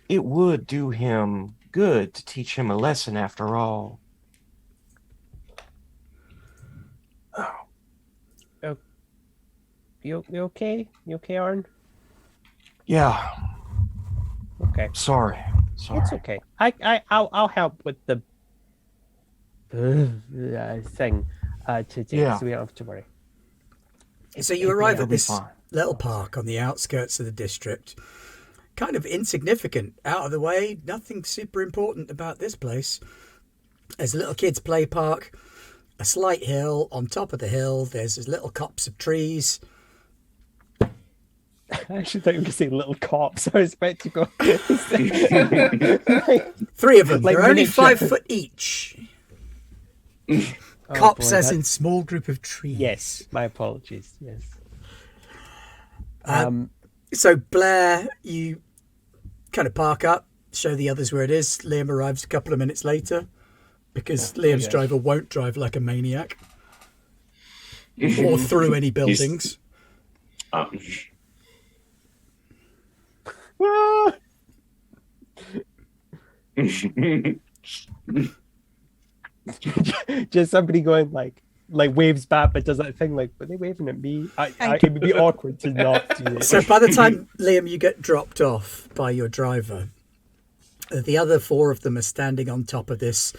It would do him good to teach him a lesson after all. You okay? You okay, Arn? Yeah, Okay. sorry. It's okay. I'll help with the thing today, Yeah. so we don't have to worry. So you arrive at this fine. little park on the outskirts of the district. Kind of insignificant, out of the way, nothing super important about this place. There's a little kids' play park, a slight hill. On top of the hill, there's this little copse of trees. I actually thought you were going to say little cops. I was about to go. Three of them. Like They're only miniature. 5 foot each. Oh, Copse boy, as that- in small group of trees. Yes, my apologies. Yes. So Blair, you kind of park up, show the others where it is. Liam arrives a couple of minutes later because Liam's driver won't drive like a maniac or through any buildings. Just somebody going like waves back, but does that thing like, were they waving at me? It would be awkward to not do it. So by the time, Liam, you get dropped off by your driver, the other 4 of them are standing on top of this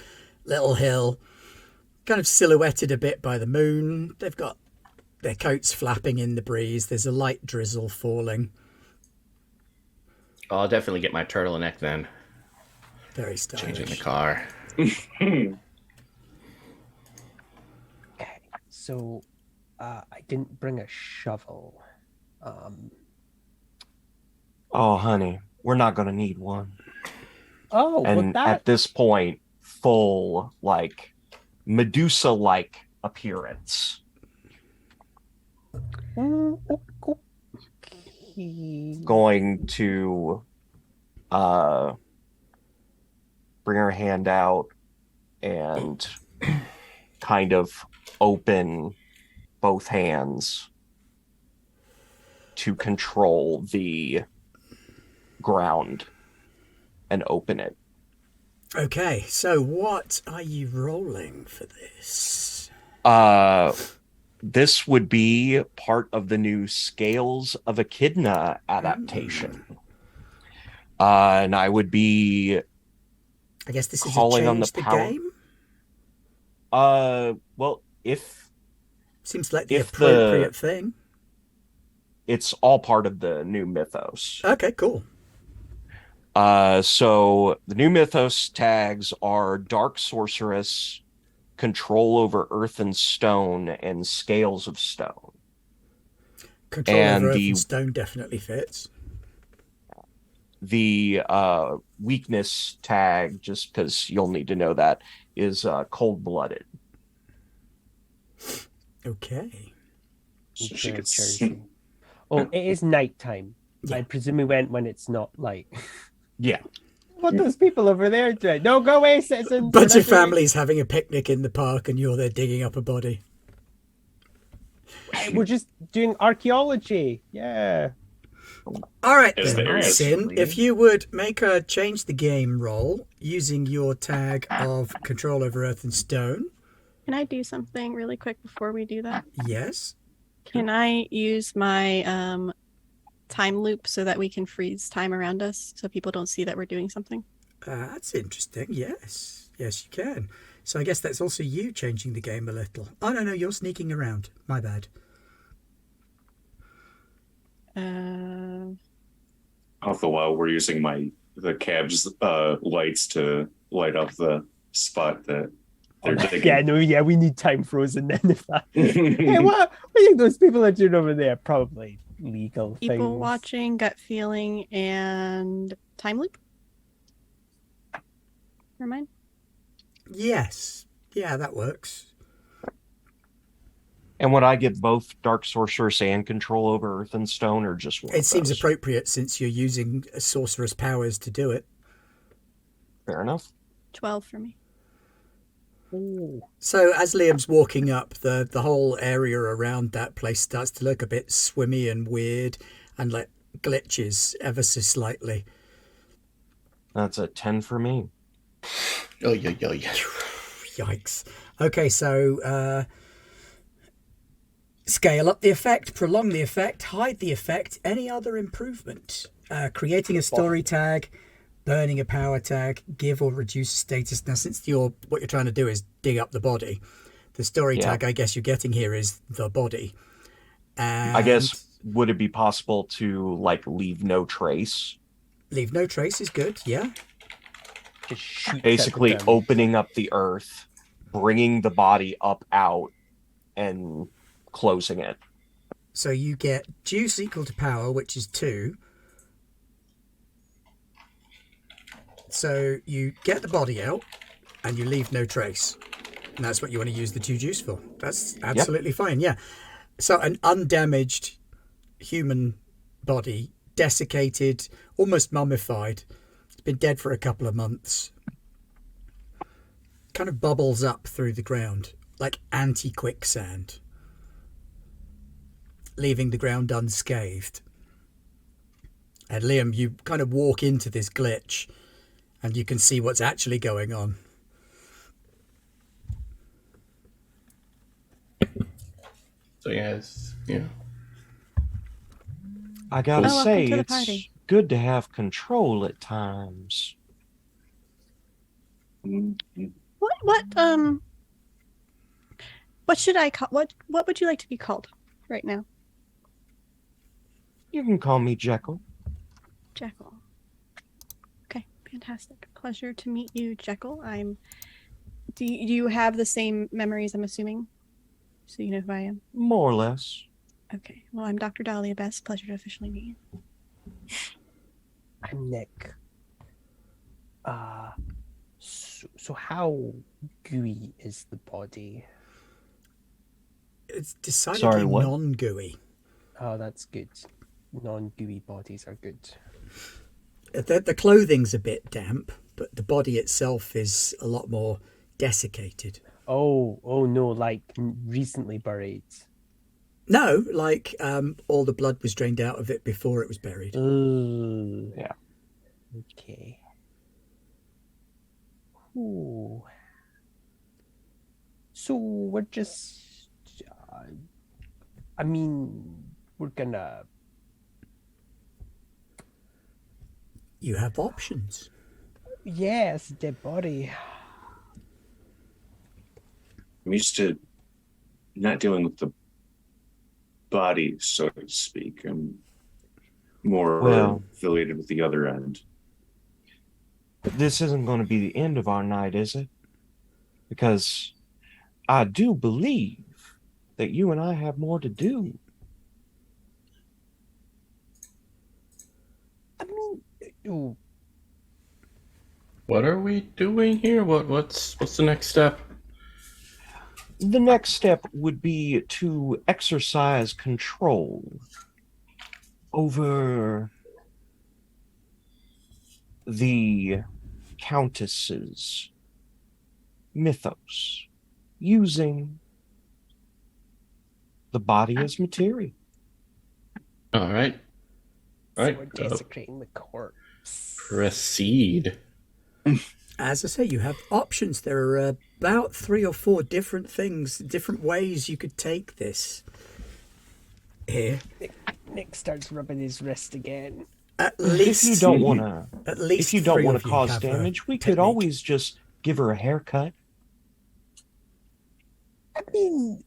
little hill, kind of silhouetted a bit by the moon. They've got their coats flapping in the breeze. There's a light drizzle falling. I'll definitely get my turtleneck then. Very stylish. Changing the car. Okay, so I didn't bring a shovel. Oh, honey, we're not going to need one. Oh, And well, at this point, full, like, Medusa-like appearance. Okay. Going to bring her hand out and kind of open both hands to control the ground and open it. Okay, so what are you rolling for this? This would be part of the new Scales of Echidna adaptation. And I would be I guess this is calling a on change the the power- game? well, if Seems like the if appropriate thing. it's all part of the new Mythos. Okay, cool. So the new Mythos tags are Dark Sorceress, Control over Earth and Stone, and Scales of Stone. Control And over Earth the- and Stone definitely fits. The weakness tag, just because you'll need to know that, is Cold-Blooded. Okay. So she could Jersey. Oh, it is nighttime. Yeah. I presume we went when it's not light. Yeah. What are those people over there doing? No, go away, citizens. Bunch We're of not doing- families having a picnic in the park and you're there digging up a body. We're just doing archaeology. Yeah. All right, Is then, there- is Sin, there- if you would make a change the game roll using your tag of Control over Earth and Stone. Can I do something really quick before we do that? Yes. Can I use my time loop so that we can freeze time around us so people don't see that we're doing something? That's interesting. Yes. Yes, you can. So I guess that's also you changing the game a little. Oh, no, you're sneaking around. My bad. Also, while we're using the cab's lights to light up the spot that they're digging. Yeah, no, yeah, we need time frozen then. If that... Hey, what do you think those people are doing over there? Probably legal People things. watching, gut feeling, and time loop? Never mind. Yes. Yeah, that works. And would I get both Dark Sorceress and control over Earth and Stone, or just one? It of seems those? appropriate since you're using sorcerer's powers to do it. Fair enough. 12 for me. Ooh. So as Liam's walking up, the whole area around that place starts to look a bit swimmy and weird and like glitches ever so slightly. That's a 10 for me. Oh, yeah. Yikes. Okay, so scale up the effect, prolong the effect, hide the effect, any other improvement. Creating a story tag, burning a power tag, give or reduce status. Now, since what you're trying to do is dig up the body, the story tag I guess you're getting here is the body. And I guess, would it be possible to, like, leave no trace? Leave no trace is good, yeah. Just shoot Basically at them. opening up the earth, bringing the body up out, and closing it. So you get juice equal to power, which is 2. So you get the body out and you leave no trace. And that's what you want to use the 2 juice for. That's absolutely fine, yeah. So an undamaged human body, desiccated, almost mummified. It's been dead for a couple of months. Kind of bubbles up through the ground like anti-quicksand, leaving the ground unscathed. And Liam, you kind of walk into this glitch and you can see what's actually going on. So yeah. I gotta Welcome say, to the it's party. good to have control at times. What should I call, what would you like to be called right now? You can call me Jekyll. Jekyll. Okay, fantastic. Pleasure to meet you, Jekyll. Do you have the same memories, I'm assuming? So you know who I am? More or less. Okay. Well, I'm Dr. Dahlia Best. Pleasure to officially meet you. I'm Nick. So how gooey is the body? It's decidedly Sorry, what? non-gooey. Oh, that's good. Non-gooey bodies are good. The clothing's a bit damp, but the body itself is a lot more desiccated. Oh no, like recently buried. No, like all the blood was drained out of it before it was buried. Ooh. Yeah. Okay. Ooh. So we're just, we're gonna. You have options. Yes, dead body. I'm used to not dealing with the body, so to speak. I'm more affiliated with the other end. This isn't going to be the end of our night, is it? Because I do believe that you and I have more to do. Ooh. What are we doing here? What's the next step? The next step would be to exercise control over the Countess's Mythos, using the body as material. All right. So we're desecrating the corpse. Proceed. As I say, you have options. There are about 3 or 4 different things, different ways you could take this. Here, Nick starts rubbing his wrist again. at least If you don't want to, at least if you don't 3 want of to you cause have a damage, we could technique. always just give her a haircut. I mean,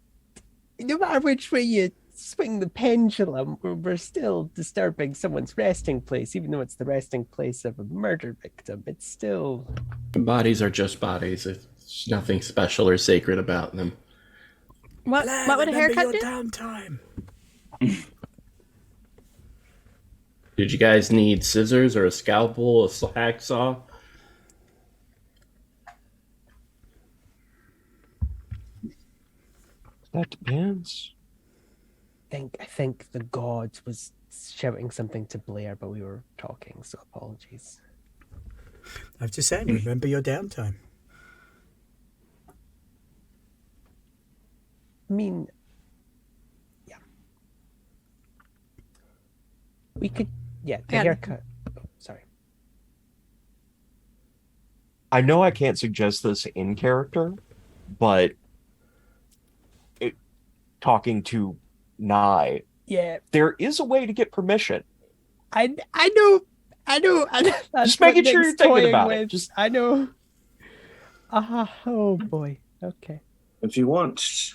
no matter which way you swing the pendulum, we're still disturbing someone's resting place, even though it's the resting place of a murder victim. It's still. Bodies are just bodies. There's nothing special or sacred about them. What would a haircut do? Downtime. Did you guys need scissors or a scalpel, a hacksaw? That depends. I think the god was shouting something to Blair, but we were talking, so apologies. I was just saying, remember your downtime. I mean, yeah. We could, the haircut. Oh, sorry. I know I can't suggest this in character, but talking to Nye, there is a way to get permission. I know. That's just making what sure Nick's you're thinking toying about with. it. Just I know. Oh boy. Okay. If you want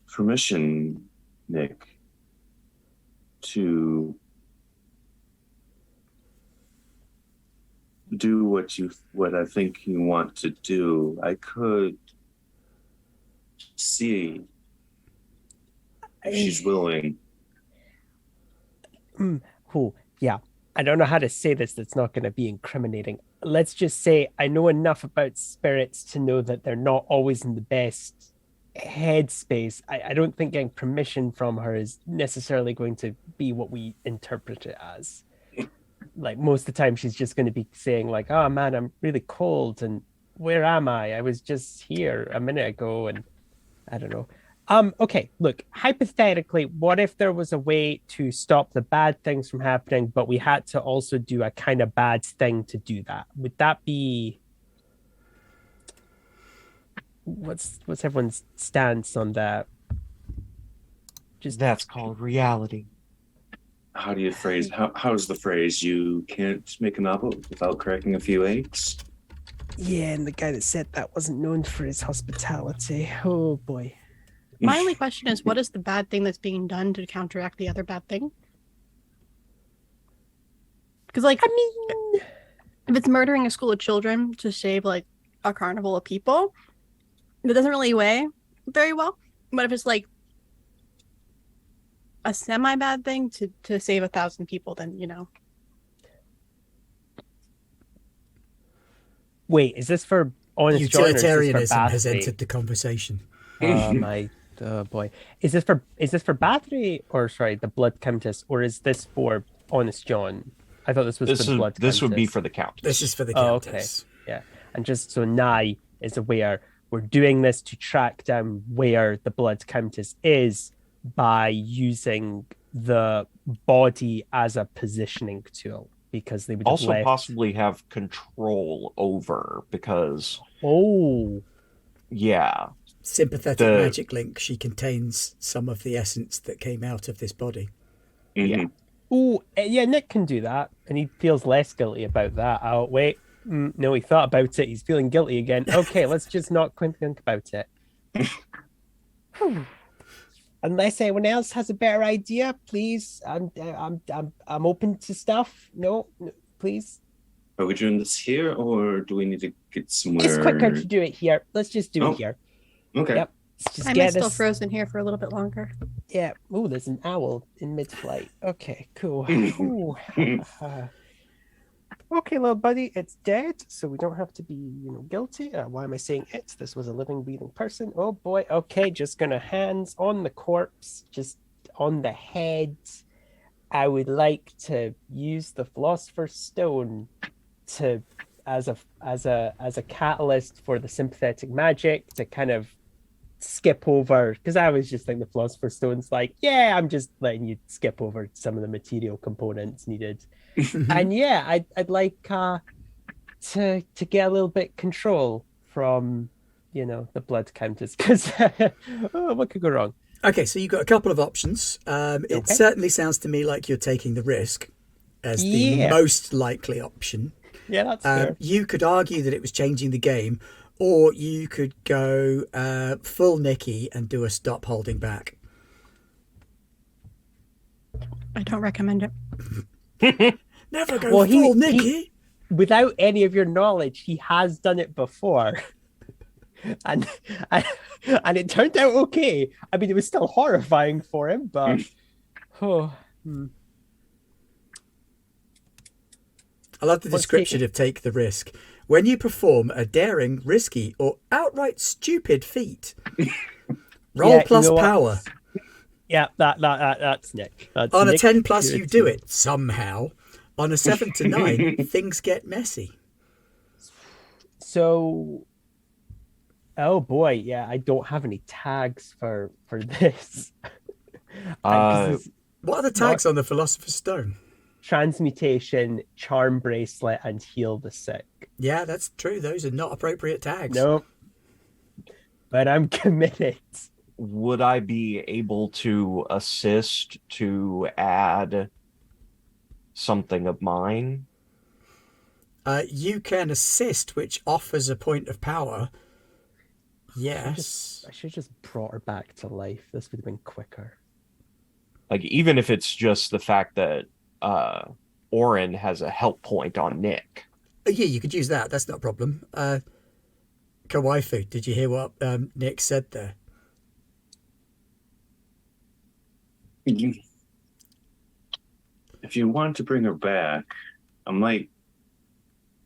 permission, Nick, to do what I think you want to do, I could see if she's willing. Yeah. I don't know how to say this that's not going to be incriminating. Let's just say I know enough about spirits to know that they're not always in the best headspace. I don't think getting permission from her is necessarily going to be what we interpret it as. Like, most of the time she's just going to be saying like, oh man, I'm really cold, and where am I was just here a minute ago, and I don't know. Okay, look, hypothetically, what if there was a way to stop the bad things from happening, but we had to also do a kind of bad thing to do that? Would that be... What's everyone's stance on that? that's called reality. How do you phrase? How's the phrase? You can't make an apple without cracking a few eggs. Yeah, and the guy that said that wasn't known for his hospitality. Oh boy. My only question is, what is the bad thing that's being done to counteract the other bad thing? Because, like, I mean, if it's murdering a school of children to save, like, a carnival of people, that doesn't really weigh very well. But if it's, like, a semi-bad thing to save 1,000 people, then, you know. Wait, is this for Honest John, or is this for Utilitarianism has Bathory? entered the conversation. Oh boy. Is this for Bathory, or sorry, the Blood Countess, or is this for Honest John? I thought this was for the Blood Countess. This would be for the Countess. This is for the Oh, okay. Countess. Yeah. And just so Nye is aware, we're doing this to track down where the Blood Countess is by using the body as a positioning tool, because they would also have left... possibly have control over, because Sympathetic magic link. She contains some of the essence that came out of this body. Yeah. Oh, yeah, Nick can do that, and he feels less guilty about that. Oh, wait. No, he thought about it. He's feeling guilty again. Okay, let's just not think about it. Unless anyone else has a better idea, please. I'm open to stuff. No, please. Are we doing this here, or do we need to get somewhere? It's quicker to do it here. Let's just do it here. Okay. Yep. Let's just I'm still frozen here for a little bit longer. Yeah. Oh, there's an owl in mid-flight. Okay, cool. Okay, little buddy, it's dead, so we don't have to be, guilty. Why am I saying it? This was a living, breathing person. Oh boy. Okay, just gonna hands on the corpse, just on the head. I would like to use the Philosopher's Stone as a catalyst for the sympathetic magic to kind of skip over, because I was just thinking the Philosopher's Stone's like, yeah, I'm just letting you skip over some of the material components needed. And yeah, I'd like to get a little bit control from the Blood Countess, because what could go wrong? Okay, so you've got a couple of options. It certainly sounds to me like you're taking the risk as the most likely option. Yeah, that's fair. You could argue that it was changing the game, or you could go full Nicky and do a stop holding back. I don't recommend it. Never go full Nicky. Without any of your knowledge, he has done it before. and it turned out okay. I mean, it was still horrifying for him, but I love the description of take the risk. When you perform a daring, risky, or outright stupid feat, Roll you plus know what? power. Yeah, that's Nick. That's On a Nick 10 plus, to a you do 2. it somehow. On a 7 to 9, things get messy. So, oh boy, yeah, I don't have any tags for this. 'Cause What are the tags on the Philosopher's Stone? transmutation, charm bracelet, and heal the sick. Yeah, that's true. Those are not appropriate tags. Nope. But I'm committed. Would I be able to assist to add something of mine? You can assist, which offers a point of power. Yes. I should just brought her back to life. This would have been quicker. Like, even if it's just the fact that Orin has a help point on Nick. Yeah, you could use that. That's not a problem. Kawaifu, did you hear what Nick said there? If you want to bring her back, I might.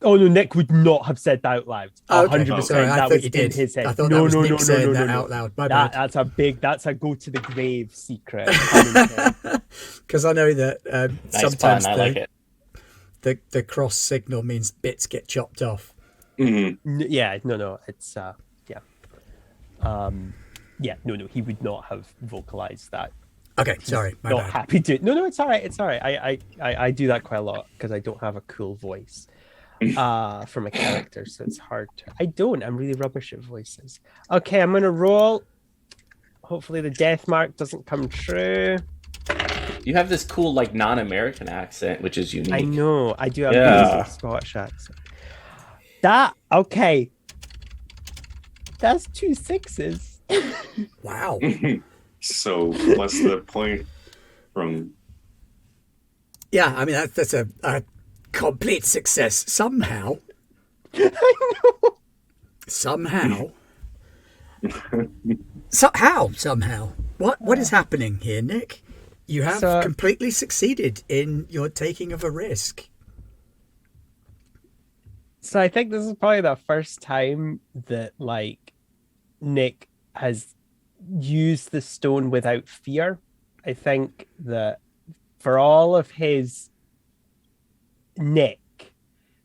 Oh no, Nick would not have said that out loud. Oh, okay. 100%. Sorry, I that thought was you did. in his head. I thought no, that was no, Nick no, saying no, no, that no. out loud. My bad. That's a go to the grave secret. Because I know that Nice sometimes pun. I like it. the cross signal means bits get chopped off. Mm-hmm. Yeah, no, it's yeah. Yeah, no, he would not have vocalized that. Okay, sorry, my Not bad. happy to. No, it's all right. It's all right. I do that quite a lot because I don't have a cool voice for my character, so it's hard. I'm really rubbish at voices. Okay, I'm gonna roll. Hopefully the death mark doesn't come true. You have this cool, like, non-American accent, which is unique. I know. I do have Yeah. a Scottish accent. Okay. That's 2 6s. Wow. So what's the point from? Yeah, I mean that's a complete success somehow. I know. Somehow. Somehow. What is happening here, Nick? You have completely succeeded in your taking of a risk. So I think this is probably the first time that like Nick has used the stone without fear. I think that for all of his Nick,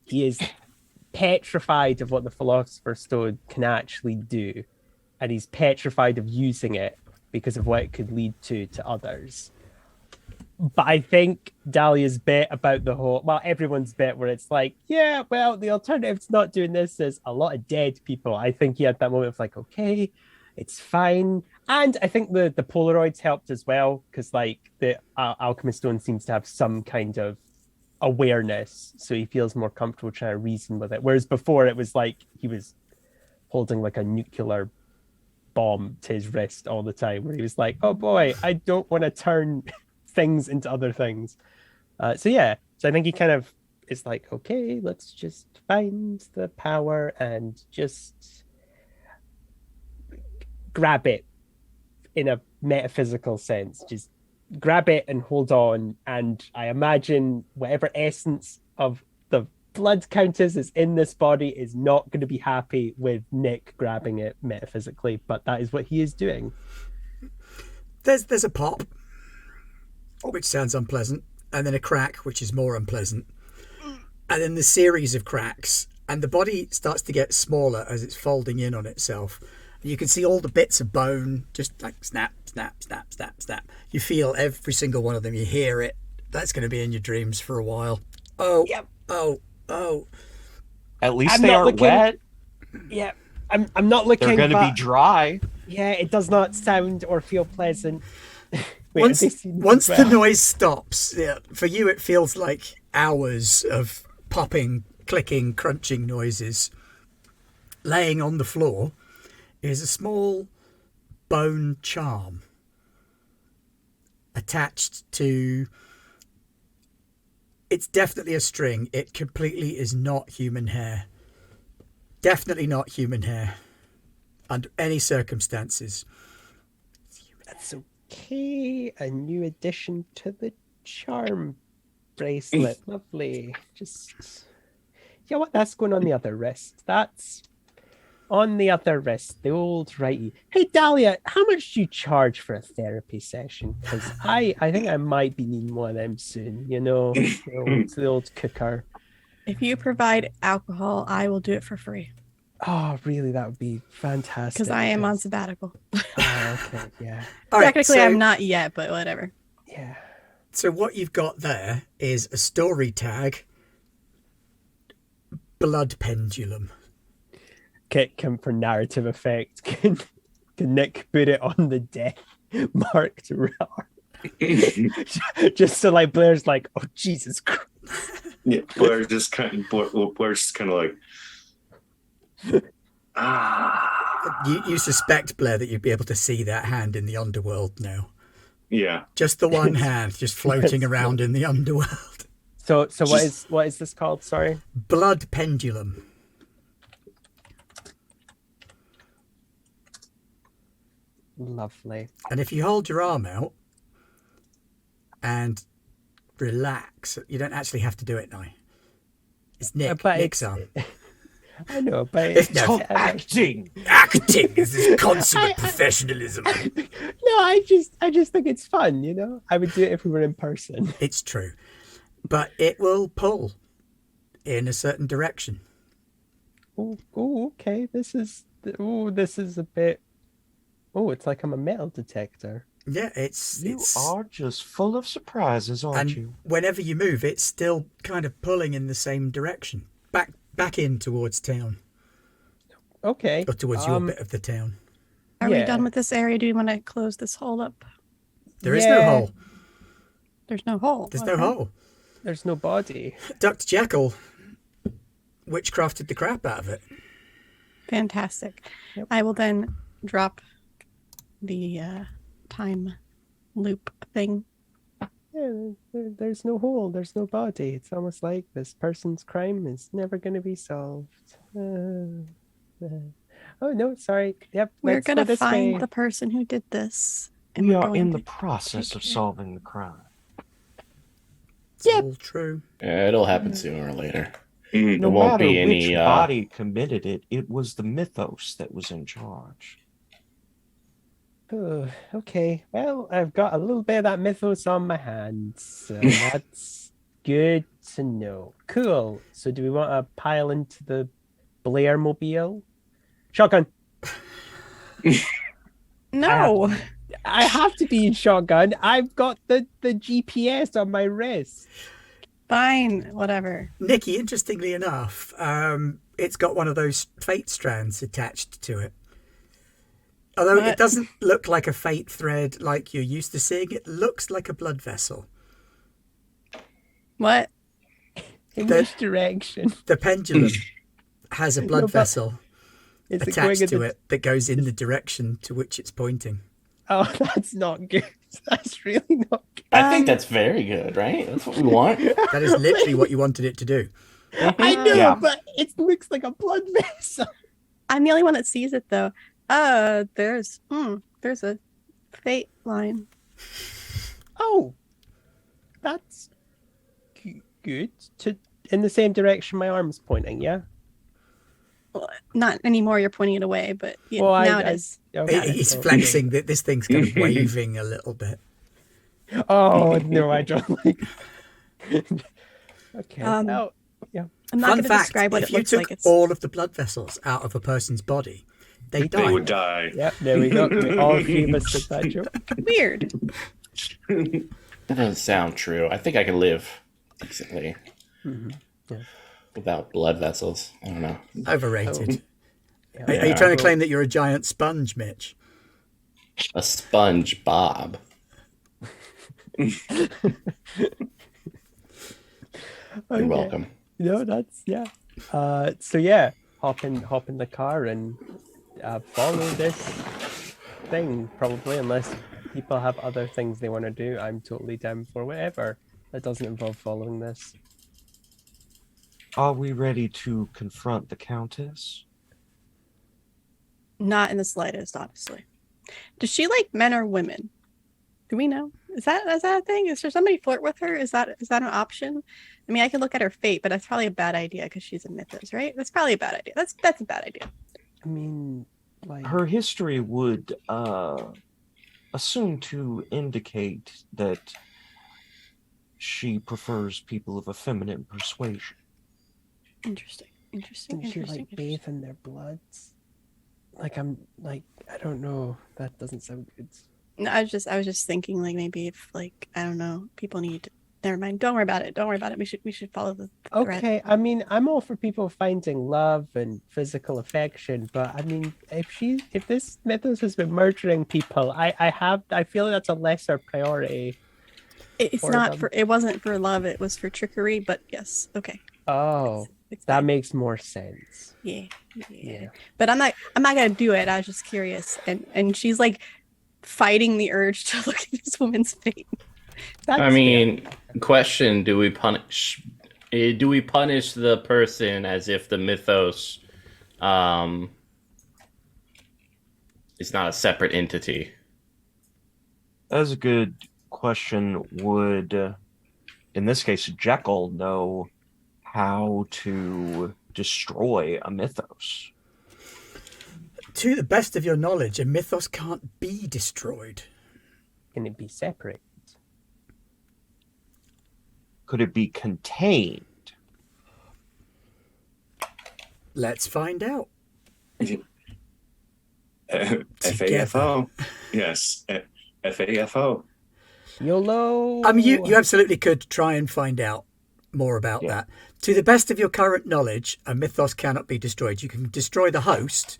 he is petrified of what the Philosopher's Stone can actually do, and he's petrified of using it because of what it could lead to others. But I think Dahlia's bit about everyone's bit where it's like, yeah, well, the alternative to not doing this is a lot of dead people. I think he had that moment of like, okay, it's fine. And I think the Polaroids helped as well, because like the Alchemist Stone seems to have some kind of awareness, so he feels more comfortable trying to reason with it. Whereas before it was like he was holding like a nuclear bomb to his wrist all the time, where he was like, oh boy, I don't want to turn things into other things. So I think he kind of is like, okay, let's just find the power and just grab it in a metaphysical sense. Just grab it and hold on. And I imagine whatever essence of the blood countess is in this body is not going to be happy with Nick grabbing it metaphysically, but that is what he is doing. There's a pop, which sounds unpleasant, and then a crack, which is more unpleasant, and then the series of cracks, and the body starts to get smaller as it's folding in on itself. And you can see all the bits of bone just like snap, snap, snap, snap, snap. You feel every single one of them. You hear it. That's going to be in your dreams for a while. Oh, yep. Oh. At least they aren't wet. Yeah, I'm not looking. They're going to be dry. Yeah, it does not sound or feel pleasant. Once the noise stops, for you it feels like hours of popping, clicking, crunching noises. Laying on the floor is a small bone charm attached to... It's definitely a string. It completely is not human hair. Definitely not human hair. Under any circumstances. That's okay. A new addition to the charm bracelet. Lovely. Just... Yeah, what? That's going on the other wrist. That's... on the other wrist, the old righty. Hey, Dahlia, how much do you charge for a therapy session? Because I think I might be needing one of them soon. You know, the old cooker. If you provide alcohol, I will do it for free. Oh, really? That would be fantastic. Because I am on sabbatical. Oh, okay, yeah. All right, Technically, so- I'm not yet, but whatever. Yeah. So what you've got there is a story tag, blood pendulum. Can for narrative effect, can Nick put it on the death marked R? Just so like Blair's like, oh Jesus Christ. Yeah, Blair's just kind of like, You suspect, Blair, that you'd be able to see that hand in the underworld now. yeah. Just the one hand, just floating around in the underworld. So what is this called? Sorry. Blood pendulum. Lovely. And if you hold your arm out and relax, you don't actually have to do it now. It's Nick's arm. I know, but It's it's not Acting. Acting is this consummate professionalism. No, I just think it's fun, you know. I would do it if we were in person. It's true. But it will pull in a certain direction. Oh, okay. This is a bit. Oh, it's like I'm a metal detector. Yeah, You it's are just full of surprises, aren't and you? whenever you move, it's still kind of pulling in the same direction. Back in towards town. Okay. Or towards your bit of the town. Are we Yeah. done with this area? Do we want to close this hole up? There is no Yeah. hole. There's no hole. There's no Okay. hole. There's no body. Dr. Jekyll witchcrafted the crap out of it. Fantastic. Yep. I will then drop the time loop thing. Yeah, there's no hole. There's no body. It's almost like this person's crime is never going to be solved. Oh no, sorry. Yep. We're let's go gonna this find way. the person who did this. And We we're are going in the to process take of care. solving the crime. It's all true. Yeah, it'll happen sooner or later. Mm. No won't matter be any, which body committed it, it was the Mythos that was in charge. Oh, okay. Well, I've got a little bit of that mythos on my hands, so that's good to know. Cool. So, do we want to pile into the Blair mobile? Shotgun. No. I have to be in shotgun. I've got the GPS on my wrist. Fine. Whatever. Nikki, interestingly enough, it's got one of those fate strands attached to it. Although it What? doesn't look like a fate thread like you're used to seeing, it looks like a blood vessel. What? In The- which direction? The pendulum has a blood No, but vessel Is it going attached in to the... it that goes in the direction to which it's pointing. Oh, that's not good. That's really not good. I think that's very good, right? That's what we want. That is literally what you wanted it to do. I know, Yeah. but it looks like a blood vessel. I'm the only one that sees it though. There's a fate line. Oh, that's good. In the same direction my arm's pointing, yeah? Well, not anymore. You're pointing it away, but yeah, Well, now I- it is. Okay. He's flexing that this thing's kind of waving a little bit. Oh, no, I don't like... Okay. Um, oh, yeah. I'm not Fun going to fact, describe what if it you looks took like. It's all of the blood vessels out of a person's body, they die. They would die. Yep, there we go. All three of us did that joke. weird. That doesn't sound true. I think I could live decently Yeah. without blood vessels. I don't know. Overrated. Yeah. Are you trying to claim that you're a giant sponge, Mitch? A sponge Bob. You're Okay. welcome. No, that's yeah. So yeah, hop in the car and follow this thing probably, unless people have other things they want to do. I'm totally down for whatever that doesn't involve following this. Are we ready to confront the Countess? Not in the slightest, honestly. Does she like men or women? Do we know? Is that a thing? Is there somebody flirt with her? Is that an option? I mean, I could look at her fate, but that's probably a bad idea because she's a Mythos, right? That's probably a bad idea. That's a bad idea. I mean, like Her history would assume to indicate that she prefers people of a feminine persuasion. Interesting. Interesting. didn't she Interesting. like bathe in their bloods? Like I don't know. That doesn't sound good. No, I was just thinking like maybe if like I don't know, people need. Never mind. Don't worry about it. Don't worry about it. We should follow the thread. Okay, I mean, I'm all for people finding love and physical affection, but I mean, if this Mythos has been murdering people, I feel that's a lesser priority. It's for not them. for. It wasn't for love. It was for trickery. But yes. Okay. Oh, It's that fine. makes more sense. Yeah. Yeah. But I'm not gonna do it. I was just curious. And she's like fighting the urge to look at this woman's face. That's I fair. mean, question: do we punish the person as if the mythos is not a separate entity? That is a good question. Would, in this case, Jekyll know how to destroy a mythos? To the best of your knowledge, a mythos can't be destroyed. Can it be separate? Could it be contained? Let's find out. FAFO. Yes. FAFO. YOLO. I mean, you absolutely could try and find out more about that. To the best of your current knowledge, a mythos cannot be destroyed. You can destroy the host,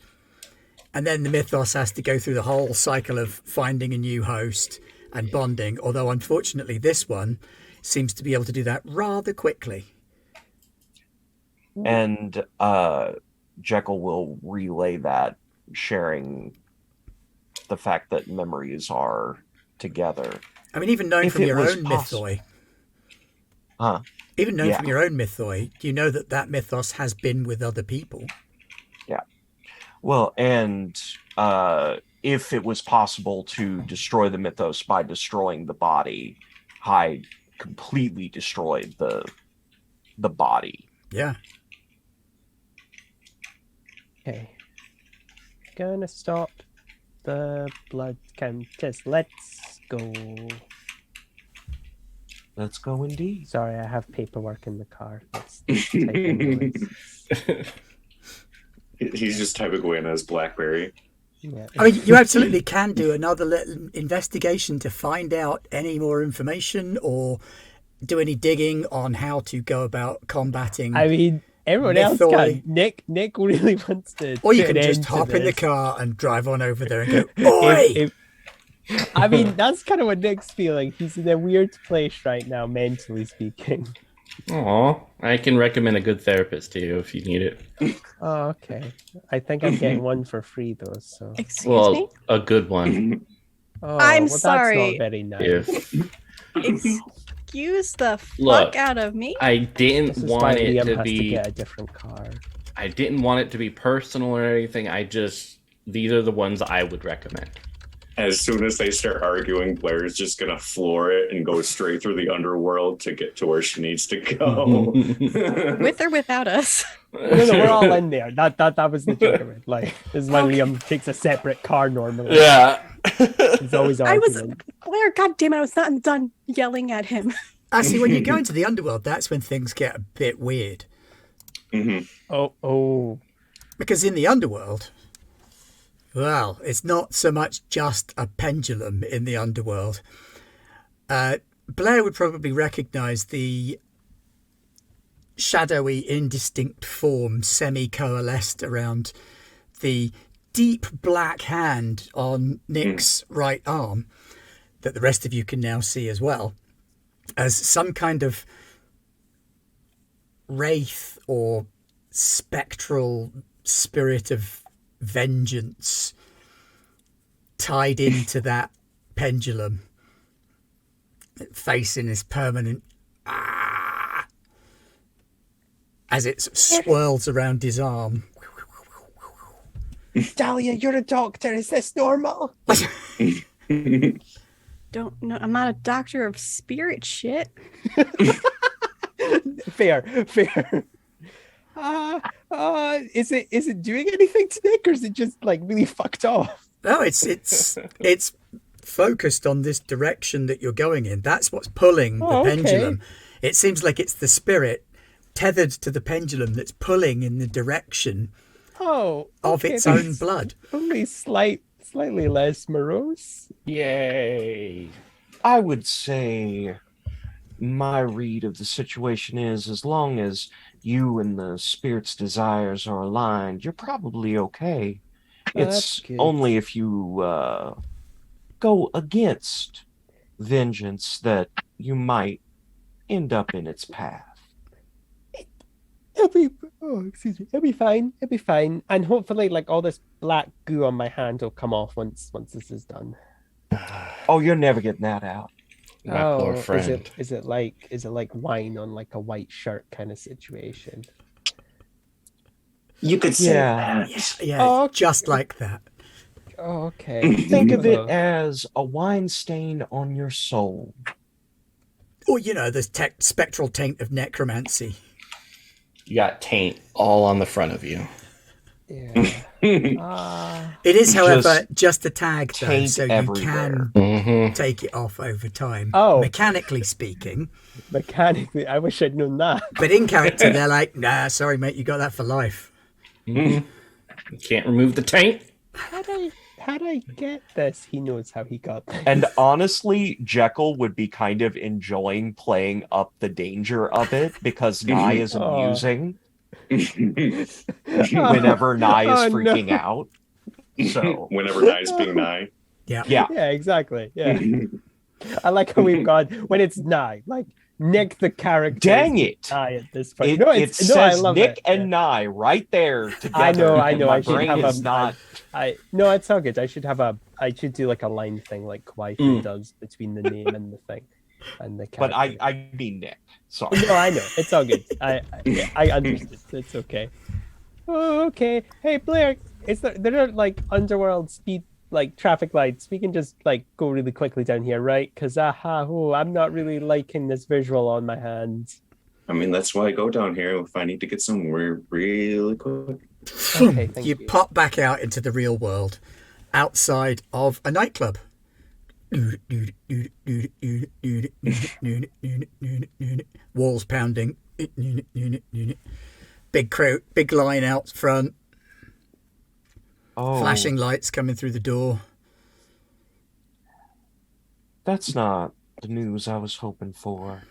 and then the mythos has to go through the whole cycle of finding a new host and bonding, although unfortunately this one seems to be able to do that rather quickly. And Jekyll will relay that, sharing the fact that memories are together. I mean, even knowing If from it your was own possible. mythoi, even knowing Yeah. from your own mythoi, you know that mythos has been with other people. Yeah. Well, and if it was possible to destroy the mythos by destroying the body, Hyde completely destroyed the body. Yeah. Okay. Gonna stop the blood countess. Let's go. Let's go indeed. Sorry, I have paperwork in the car. That's typing noise. He's just typing away on his BlackBerry. Yeah. I mean, you absolutely can do another little investigation to find out any more information or do any digging on how to go about combating. I mean, everyone else Mythoi. can. Nick really wants to. Or you put can an just end to hop in the this. car and drive on over there and go, Oi! I mean, that's kind of what Nick's feeling. He's in a weird place right now, mentally speaking. Aw, I can recommend a good therapist to you if you need it. Oh, okay. I think I'm getting one for free though. So. Excuse me. A good one. Oh, I'm well, sorry. That's not very nice. If Excuse the fuck Look, out of me. I didn't This is why want it Liam to has to be, get a different car. I didn't want it to be personal or anything. These are the ones I would recommend. As soon as they start arguing, Blair's just gonna floor it and go straight through the underworld to get to where she needs to go. With or without us. No, we're all in there. That was the joke of it. Like, this is why Liam takes a separate car normally. Yeah. He's always I was arguing. Blair, god damn it, I was not done yelling at him. See, when you go into the underworld, that's when things get a bit weird. Mhm. Oh. Because in the underworld, well, it's not so much just a pendulum in the underworld. Blair would probably recognise the shadowy, indistinct form semi-coalesced around the deep black hand on Nick's right arm that the rest of you can now see as well, as some kind of wraith or spectral spirit of vengeance tied into that pendulum, facing his permanent as it swirls around his arm. Dahlia, you're a doctor. Is this normal? Don't know. I'm not a doctor of spirit shit. Fair. Is it doing anything to Nick, or is it just like really fucked off? No, it's focused on this direction that you're going in. That's what's pulling the pendulum. It seems like it's the spirit tethered to the pendulum that's pulling in the direction of its own blood. Only slightly less morose. Yay. I would say my read of the situation is as long as you and the spirit's desires are aligned, you're probably okay. It's only if you go against vengeance that you might end up in its path. It'll be fine. It'll be fine. And hopefully, like, all this black goo on my hand will come off once this is done. Oh, you're never getting that out. My poor friend. Is it like wine on like a white shirt kind of situation? You could say Yeah, just like that. Oh, okay. Think of it as a wine stain on your soul. Or, the spectral taint of necromancy. You got taint all on the front of you. Yeah. It is, however, just a tag, though, so everywhere. You can take it off over time. Oh. Mechanically speaking. Mechanically, I wish I'd known that. But in character, they're like, nah, sorry, mate, you got that for life. You can't remove the taint. How'd I get this? He knows how he got this. And honestly, Jekyll would be kind of enjoying playing up the danger of it because Nye is amusing whenever Nye is freaking out. So whenever Nye is being Nye. Yeah, exactly. Yeah. I like how we've gone when it's Nye, like Nick the character. Dang it! Nye at this point. It says Nick and Nye right there together. I know. My I should brain have is not. No, it's all good. I should do like a line thing like Wi-Fi does between the name and the thing and the character. But I mean Nick. Sorry. No, I know. It's all good. I understood. It's okay. Oh, okay. Hey Blair, there are like underworld speed like traffic lights. We can just like go really quickly down here, right? Because I'm not really liking this visual on my hands. I mean, that's why I go down here if I need to get somewhere really quick. Okay, thank you. You pop back out into the real world, outside of a nightclub. Walls pounding. Big line out front. Oh, Flashing lights coming through the door. that's not the news I was hoping for.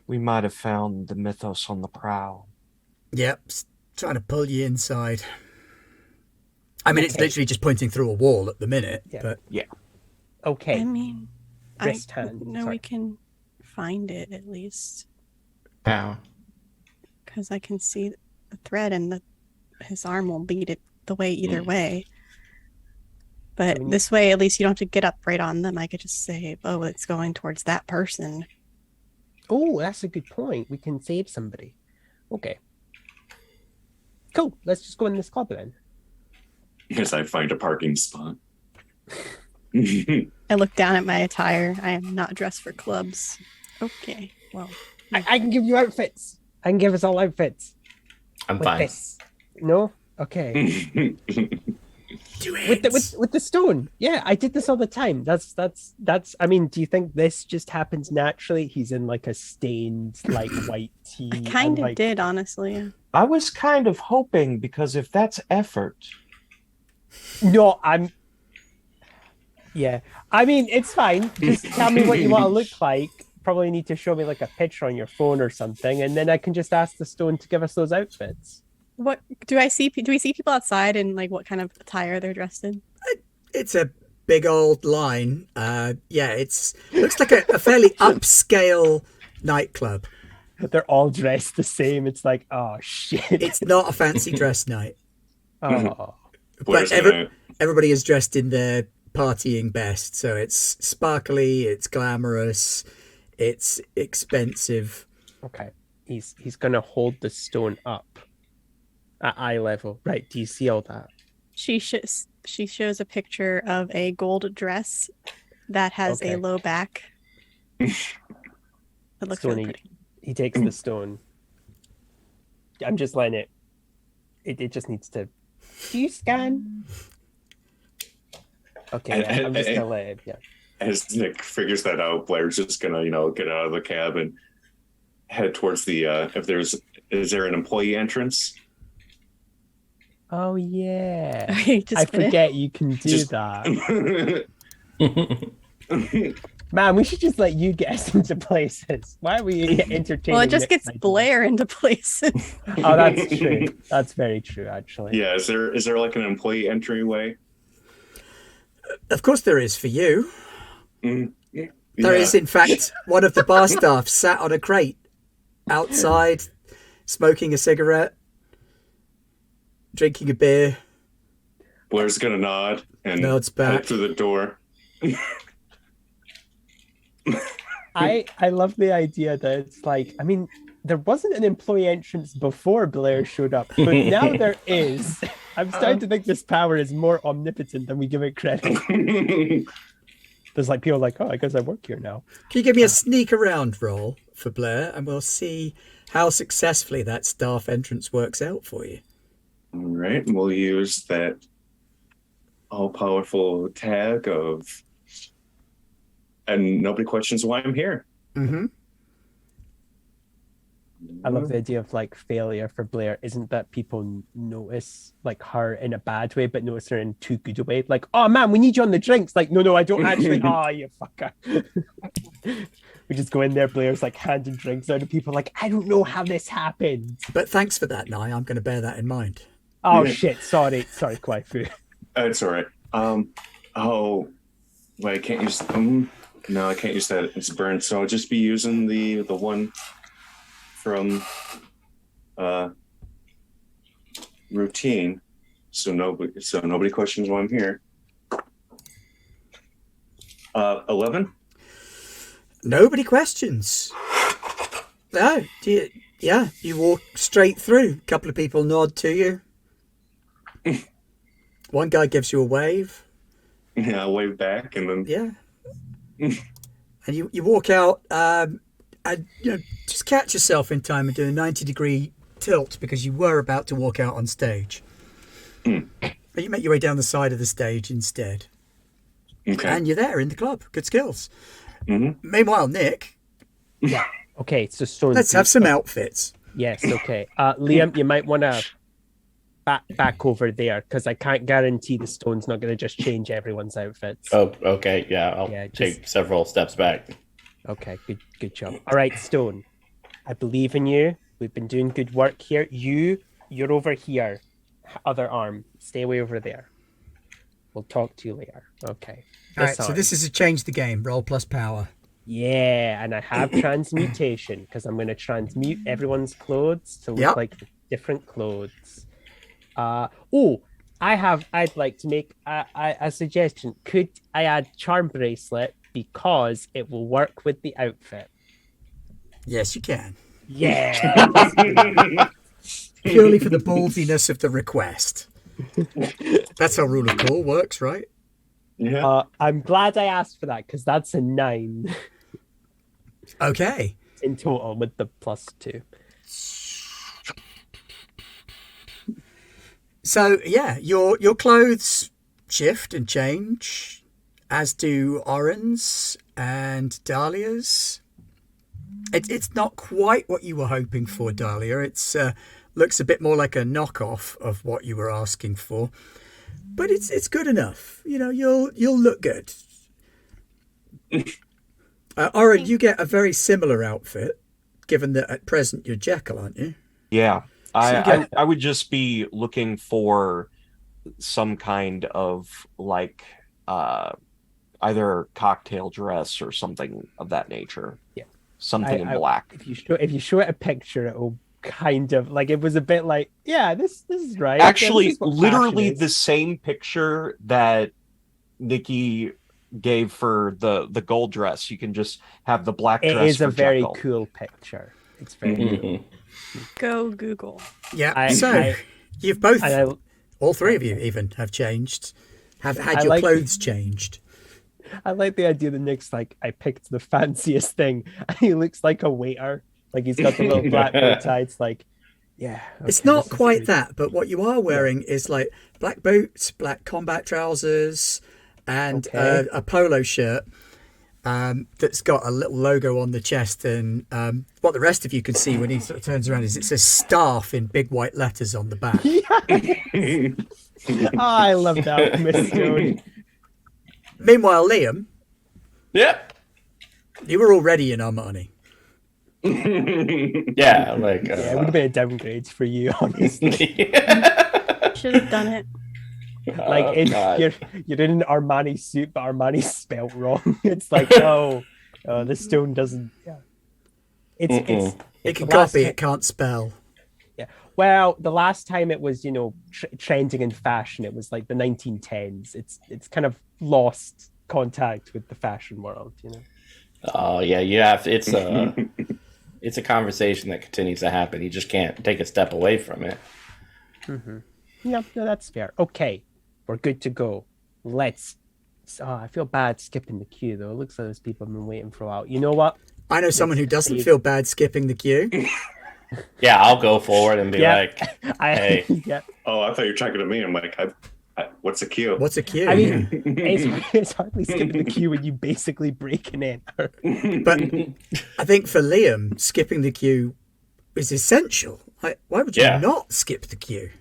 We might have found the Mythos on the prowl. Yep, trying to pull you inside. I mean, it's literally just pointing through a wall at the minute. Yeah. But Yeah. Okay. I mean, Wrist hand. No, Sorry. we can find it at least How? because I can see the thread and his arm will lead it the way either way. But this way, at least you don't have to get up right on them. I could just say, "Oh, it's going towards that person." Oh, that's a good point. We can save somebody. Okay. Cool. Let's just go in this club then. As I find a parking spot. I look down at my attire. I am not dressed for clubs. Okay, well, I can give you outfits. I can give us all outfits. I'm With fine. this. No? Okay. do it. With the stone. Yeah, I did this all the time. That's I mean, do you think this just happens naturally? He's in like a stained like white tee. I kind of like, did, honestly. I was kind of hoping because if that's effort, No, yeah. I mean, it's fine. Just tell me what you want to look like. Probably need to show me like a picture on your phone or something, and then I can just ask the stone to give us those outfits. What do I see? Do we see people outside and like what kind of attire they're dressed in? It's a big old line. Looks like a fairly upscale nightclub. They're all dressed the same. It's like, oh shit. It's not a fancy dress night. Oh. But everybody is dressed in their partying best. So it's sparkly, it's glamorous, it's expensive. Okay. He's gonna hold the stone up at eye level. Right. Do you see all that? She shows a picture of a gold dress that has Okay. a low back. It looks really Stone, pretty. he takes the stone. I'm just letting it. It just needs to. Do you scan? Okay, yeah, I'm just gonna let it. Yeah. As Nick figures that out, Blair's just gonna, get out of the cab and head towards the. Is there an employee entrance? Oh yeah. I forget you can do that. Man, we should just let you get us into places. Why are we entertaining? Well, it just gets Blair into places. Oh, that's true. That's very true, actually. Yeah, is there like an employee entryway? Of course there is for you. Yeah. There is, in fact, one of the bar staff sat on a crate outside, smoking a cigarette, drinking a beer. Blair's gonna nod and nods back head through the door. I love the idea that it's like, I mean, there wasn't an employee entrance before Blair showed up, but now there is. I'm starting to think this power is more omnipotent than we give it credit. There's like people like, oh, I guess I work here now. Can you give me a sneak around roll for Blair, and we'll see how successfully that staff entrance works out for you. All right, we'll use that all-powerful tag of, and nobody questions why I'm here. Mm-hmm. I love the idea of like failure for Blair isn't that people notice like her in a bad way, but notice her in too good a way. Like, oh man, we need you on the drinks. Like, no, I don't actually. Oh, you fucker. We just go in there. Blair's like handing drinks out to people. Like, I don't know how this happened. But thanks for that, Nye. I'm going to bear that in mind. Oh shit! Sorry, Kwaifu. It's all right. Oh, wait, I can't use. No, I can't use that. It's burned. So I'll just be using the one from routine. So nobody questions why I'm here. 11. Nobody questions. No, you walk straight through. A couple of people nod to you. One guy gives you a wave. Yeah, I wave back and then. Yeah. And you walk out, and just catch yourself in time and do a 90-degree tilt because you were about to walk out on stage. But you make your way down the side of the stage instead. Okay. And you're there in the club. Good skills. Mm-hmm. Meanwhile, Nick. Yeah. Okay, so Stone. Let's have some outfits. Yes, okay. Liam, you might want to back over there because I can't guarantee the Stone's not going to just change everyone's outfits. Oh, okay. Yeah, I'll take several steps back. Okay, good job. All right, Stone. I believe in you. We've been doing good work here. You're over here. Other arm. Stay away over there. We'll talk to you later. Okay. All right, so this is a change the game. Roll plus power. Yeah, and I have transmutation because I'm going to transmute everyone's clothes to look like different clothes. I'd like to make a suggestion. Could I add charm bracelet because it will work with the outfit? Yes, you can. Yeah. Purely for the ballsiness of the request. That's how Rule of Cool works, right? Yeah. I'm glad I asked for that because that's a 9. Okay. In total with the +2. So yeah, your clothes shift and change, as do Oren's and Dahlia's. It's not quite what you were hoping for, Dahlia. It's looks a bit more like a knockoff of what you were asking for, but it's good enough. You'll look good. Oren, you get a very similar outfit, given that at present you're Jekyll, aren't you? Yeah. I would just be looking for some kind of like either cocktail dress or something of that nature. Yeah, something in black. If you show it a picture, it will kind of like it was a bit like this is right. Actually, this is literally the same picture that Nikki gave for the gold dress. You can just have the black dress. It is a very Jekyll. Cool picture. It's very cool. Go Google. Yeah. You've both, all three of you even, have changed, have had your clothes changed. I like the idea that Nick's like, I picked the fanciest thing. And he looks like a waiter. Like he's got the little black bow tie. It's like, Yeah. It's okay, not this is quite good. that, but what you are wearing is like black boots, black combat trousers, and Okay. a polo shirt that's got a little logo on the chest. And what the rest of you can see when he sort of turns around is it says staff in big white letters on the back. Oh, I love that, Miss Stone. Meanwhile, Liam, Yep. you were already in Armani. Yeah, like Yeah, it would have been a downgrade for you, honestly. Should have done it. Like God. you're in an Armani suit, but Armani's spelt wrong. It's like, the Stone doesn't. Yeah. It's It can the last copy, ti- it can't spell. Yeah. Well, the last time it was, trending in fashion, it was like the 1910s. It's kind of lost contact with the fashion world. Oh yeah, you have. It's a conversation that continues to happen. You just can't take a step away from it. Mm-hmm. Yeah, no, that's fair. Okay, we're good to go. Let's. I feel bad skipping the queue though. It looks like those people have been waiting for a while. You know what? I know someone who doesn't save- feel bad skipping the queue. Yeah, I'll go forward and be Yeah. like, hey. Yeah. Oh, I thought you were talking to me. I'm like, what's a queue? What's a queue? I mean, it's hardly skipping the queue when you basically break an enter. But I think for Liam, skipping the queue is essential. Why would you Yeah. not skip the queue?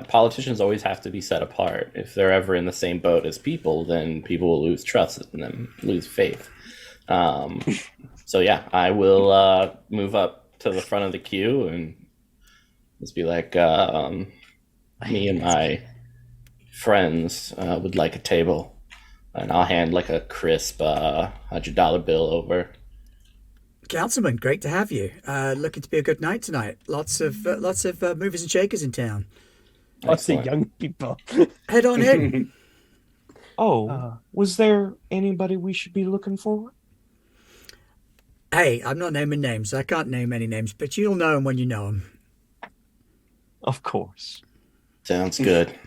Politicians always have to be set apart. If they're ever in the same boat as people, then people will lose trust in them, lose faith. So yeah, I will move up to the front of the queue and just be like, me and my friends would like a table, and I'll hand like a crisp $100 bill over. Councilman, great to have you. Looking to be a good night tonight. Lots of movers and shakers in town. Lots of Excellent. young people. Head on in. Was there anybody we should be looking for? Hey, I'm not naming names. I can't name any names, but you'll know them when you know them. Of course. Sounds good.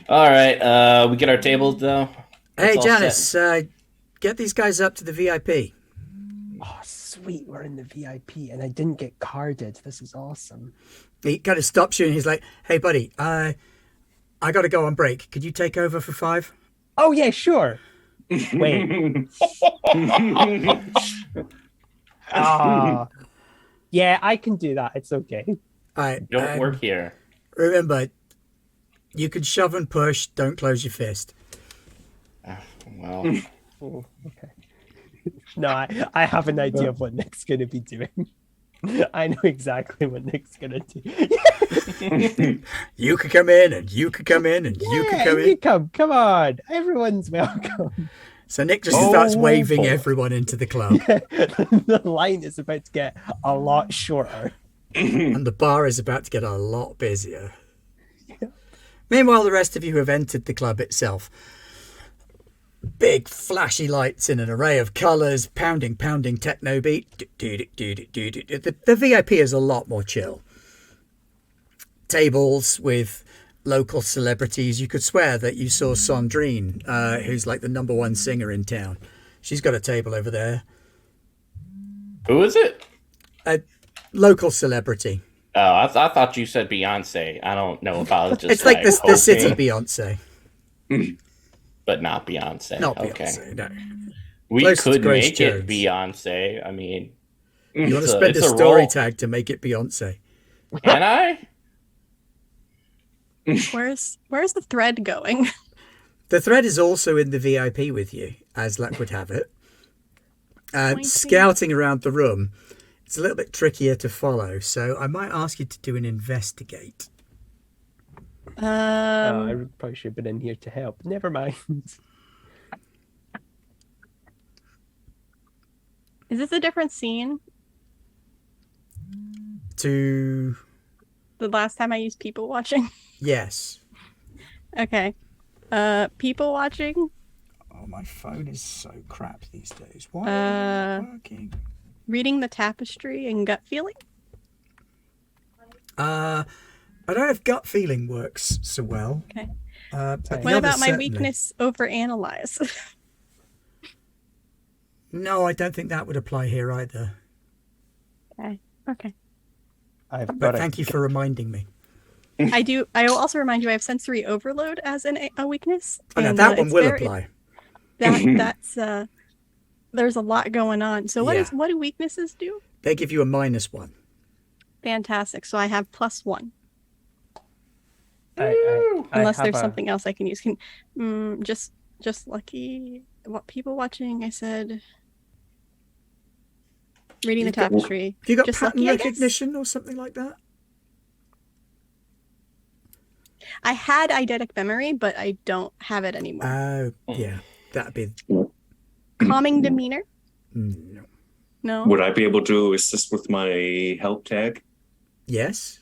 All right, we get our tables though. Hey, It's all Janice, get these guys up to the VIP. Oh, sweet, we're in the VIP, and I didn't get carded. This is awesome. He kind of stops you and he's like, "Hey, buddy, I got to go on break. Could you take over for 5?" Oh yeah, sure. Wait. Yeah, I can do that. It's okay. All right. Don't work here. Remember, you can shove and push. Don't close your fist. Well, Oh, okay. No, I have an idea of what Nick's going to be doing. I know exactly what Nick's going to do. You could come in, and you could come in, and you could come in. Come on. Everyone's welcome. So Nick just starts waving boy. everyone into the club, The line is about to get a lot shorter. and the bar is about to get a lot busier. Meanwhile, the rest of you have entered the club itself. Big flashy lights in an array of colours, pounding techno beat. The VIP is a lot more chill. Tables with local celebrities. You could swear that you saw Sandrine, who's like the #1 singer in town. She's got a table over there. who is it? A local celebrity. Oh, I thought you said Beyonce. I don't know if I was just. It's like the hoping, city Beyonce. but not Beyonce. Not Okay. Beyonce, no. We Close to could Grace make Jones. it Beyonce. I mean, You want to it's spend a it's story role. tag to make it Beyonce. Can I? Where's the thread going? The thread is also in the VIP with you, as luck would have it. Pointing. Scouting around the room, it's a little bit trickier to follow, so I might ask you to do an investigate. I probably should have been in here to help. Never mind. Is this a different scene? To The last time I used people watching? yes. Okay. People watching? Oh, my phone is so crap these days. Why Uh, not working? Reading the tapestry and gut feeling? I don't know if gut feeling works so well. Okay. But the What others about my certainly. weakness overanalyze? No, I don't think that would apply here either. Okay. Okay. But thank you for reminding me. I do. I will also remind you I have sensory overload as a weakness. Oh, no, and, that one it's will apply. That's there's a lot going on. So Yeah. what do weaknesses do? They give you a -1. Fantastic. So I have +1. I Unless have there's something else I can use. Just lucky. What people watching? I said reading the tapestry. Have you got just pattern lucky, I guess? recognition or something like that? I had eidetic memory, but I don't have it anymore. Oh, yeah. That'd be... Calming demeanor? No. No. Would I be able to assist with my help tag? Yes?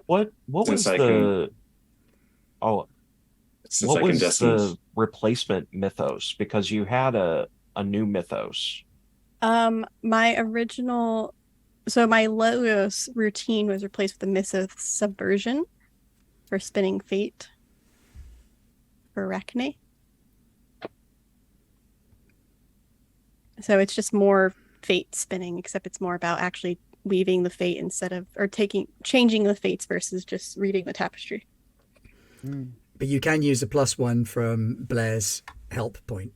What was Since I the... Oh, Since what I can was distance. the replacement mythos? Because you had a new mythos. My original, so my Logos routine was replaced with the Mythos Subversion for spinning fate for Arachne. So it's just more fate spinning, except it's more about actually weaving the fate instead of, or changing the fates versus just reading the tapestry. But you can use a +1 from Blair's help point.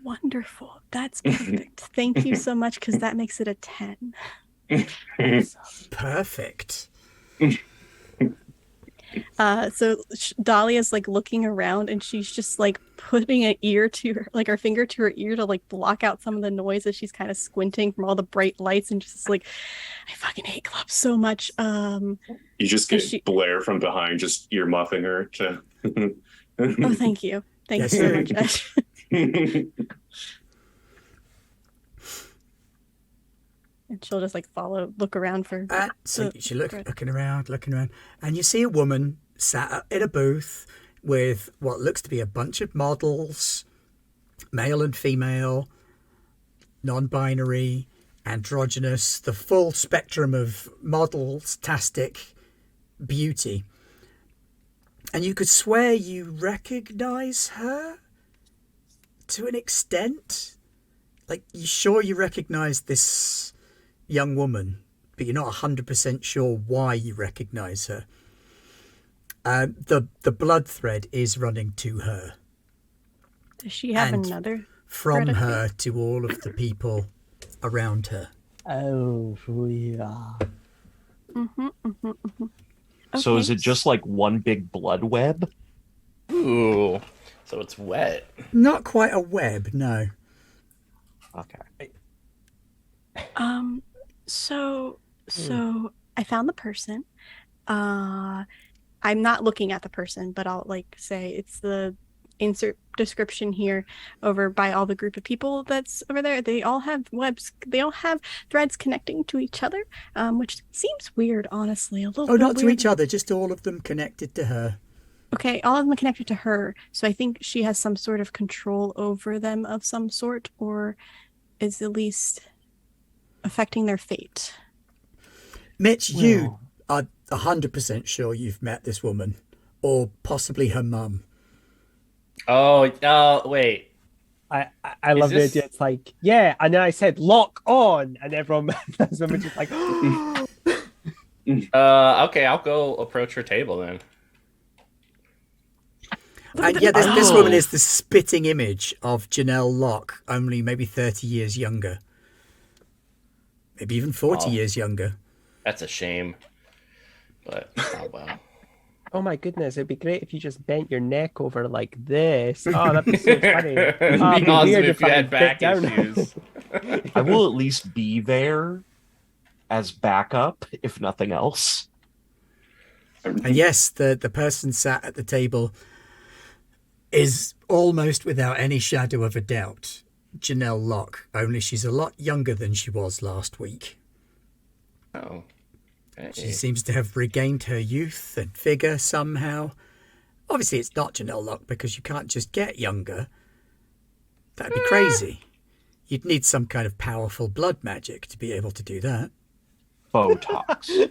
Wonderful. That's perfect. Thank you so much, because that makes it a 10. Perfect. So Dahlia's like looking around, and she's just like putting an ear to her, like her finger to her ear to like block out some of the noise as she's kind of squinting from all the bright lights, and just like, I fucking hate clubs so much. You just get Blair from behind, just ear muffing her to. Oh, thank you. Thank you so much, Ash. And she'll just like look around for. So she looking around, and you see a woman sat in a booth with what looks to be a bunch of models, male and female, non-binary, androgynous, the full spectrum of models-tastic beauty. And you could swear you recognize her to an extent. Like, you're sure you recognize this young woman, but you're not 100% sure why you recognize her. The blood thread is running to her. Does she have And another? from her to all of the people around her. Oh, yeah. So Okay. is it just like one big blood web? Ooh, so it's wet. Not quite a web, no. Okay. So I found the person. I'm not looking at the person, but I'll like say it's the insert description here over by all the group of people that's over there. They all have webs. They all have threads connecting to each other, which seems weird, honestly. A little Oh, bit not to weird. each other, just all of them connected to her. Okay, all of them are connected to her. So I think she has some sort of control over them of some sort, or is at least affecting their fate. Mitch, you are 100% sure you've met this woman, or possibly her mum. Oh, wait. I love the idea. It's like, yeah, and then I said lock on, and everyone was just like, Okay, I'll go approach her table then. And yeah, this woman is the spitting image of Janelle Locke, only maybe 30 years younger. Maybe even 40 years younger. That's a shame. But, oh well. oh my goodness, it'd be great if you just bent your neck over like this. Oh, that'd be so funny. It'd Oh, be it'd be awesome weird if you I had bit back down. issues. I will at least be there as backup, if nothing else. And yes, the person sat at the table is almost without any shadow of a doubt Janelle Locke, only she's a lot younger than she was last week. Oh. Hey. She seems to have regained her youth and figure somehow. Obviously, it's not Janelle Locke because you can't just get younger. That'd be crazy. You'd need some kind of powerful blood magic to be able to do that. Botox.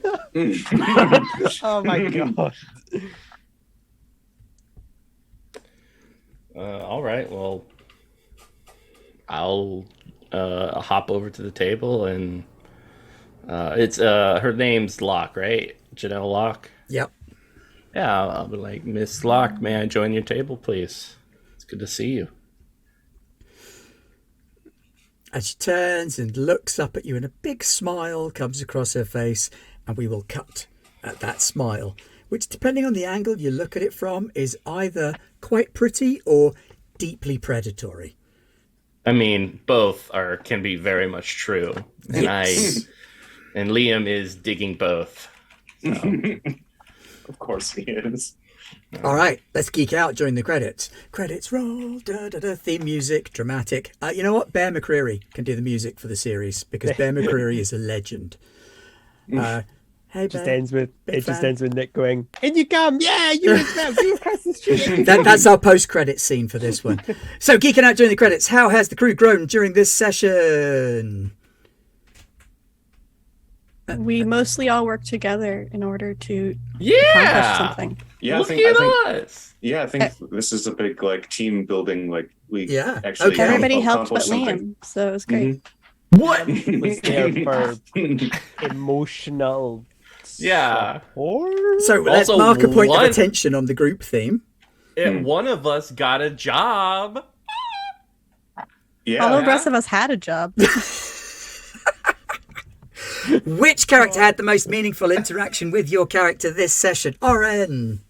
Oh my god. All right, well, I'll hop over to the table and It's her name's Locke, right? Janelle Locke. Yep. Yeah, I'll be like, Miss Locke, may I join your table, please? It's good to see you. And she turns and looks up at you, and a big smile comes across her face, and we will cut at that smile, which, depending on the angle you look at it from, is either quite pretty or deeply predatory. I mean, both can be very much true, and Yes. and Liam is digging both. So. Of course he is. All right, let's geek out during the credits. Credits roll, theme music, dramatic. You know what? Bear McCreary can do the music for the series because Bear McCreary is a legend. Hey, It just Bear. ends with Big fan. Nick going, "In you come, yeah, you across the street." That's our post-credit scene for this one. So, geeking out during the credits. How has the crew grown during this session? We mostly all work together in order to accomplish Yeah! something. Yeah, Look I at think us! yeah, I think this is a big like team building. Like we Yeah, actually okay. Everybody helped accomplished but something. Liam, so it was great. What? Was there for emotional Yeah. support? So, let's Also, mark a point one- of attention on the group theme. One of us got a job. Yeah, All the rest of us had a job. Which character had the most meaningful interaction with your character this session? Oren.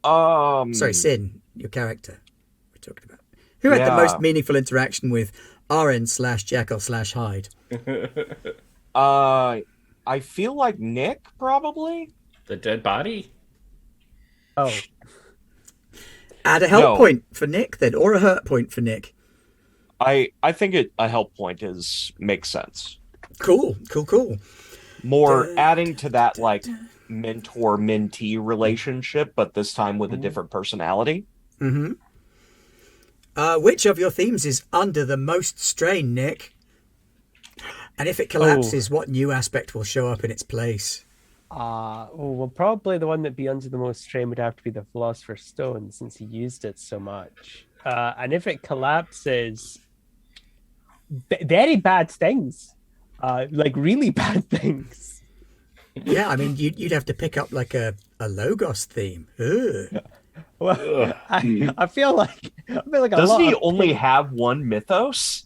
Sorry, Sin, your character we're talking about. Who had the Yeah. most meaningful interaction with Oren/Jekyll/Hyde? I feel like Nick probably. The dead body? Oh, Add a help No. point for Nick then, or a hurt point for Nick. I think a help point makes sense. Cool. More adding to that like mentor mentee relationship, but this time with a different personality. Mm-hmm. Which of your themes is under the most strain, Nick? And if it collapses, what new aspect will show up in its place? well, probably the one that'd be under the most strain would have to be the Philosopher's Stone, since he used it so much. And if it collapses, very bad things, like really bad things. Yeah, I mean, you'd have to pick up like a Logos theme. Ugh. Well, I feel like a Doesn't lot he of- only have one mythos?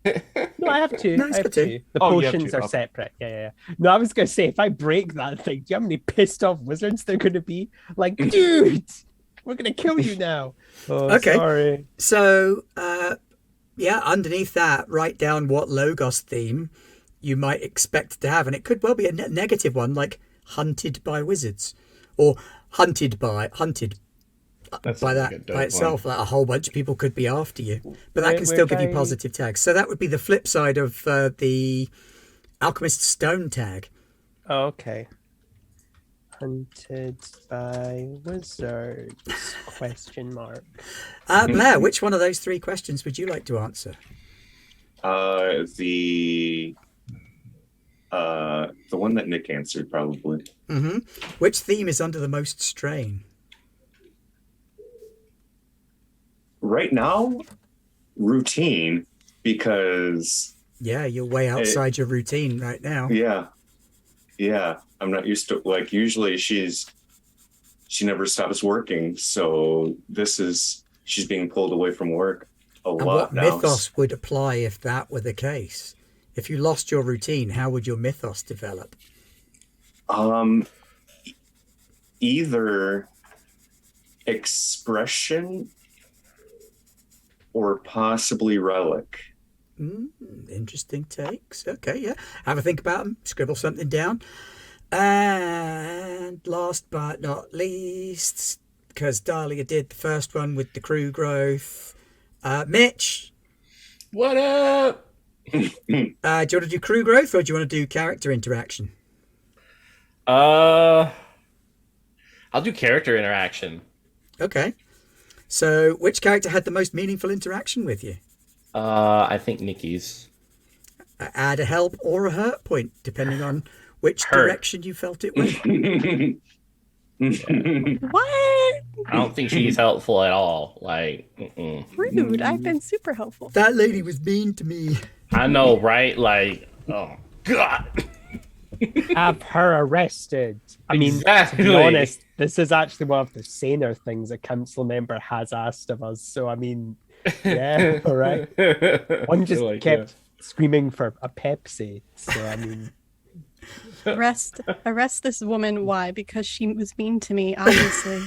No, I have two. No, he's I have got two. two. The Oh, you have potions two, are okay. separate. Yeah. No, I was gonna say, if I break that thing, do you know how many pissed off wizards they're gonna be? Like, dude, we're gonna kill you now. Oh, Okay. sorry. So, yeah, underneath that, write down what Logos theme you might expect to have, and it could well be a negative one, like hunted by wizards, or hunted by that by itself. Like a whole bunch of people could be after you, but that We're can still give you trying- positive tags. So that would be the flip side of the Alchemist Stone tag. Oh, okay. Hunted by wizards? Question mark. Blair, which one of those three questions would you like to answer? The one that Nick answered probably. Mm-hmm. Which theme is under the most strain? Right now, routine, because Yeah, you're way outside your routine right now. yeah, I'm not used to like usually she never stops working, so she's being pulled away from work a And lot what now. mythos would apply if that were the case? If you lost your routine, how would your mythos develop? Either expression or possibly relic. Interesting takes. Okay, yeah. Have a think about them. Scribble something down. And last but not least, because Dahlia did the first one with the crew growth. Mitch, What up? do you want to do crew growth or do you want to do character interaction? I'll do character interaction. Okay. So, which character had the most meaningful interaction with you? I think Nikki's. Add a help or a hurt point, depending on which Hurt. direction you felt it went. What? I don't think she's helpful at all. Like, Rude. I've been super helpful. That lady was mean to me. I know, right? Like, oh God. Have her arrested. I mean, Exactly. to be honest, this is actually one of the saner things a council member has asked of us. So, I mean, yeah, all right. One just Like, kept screaming for a Pepsi. So, I mean, Arrest this woman. Why? Because she was mean to me, obviously.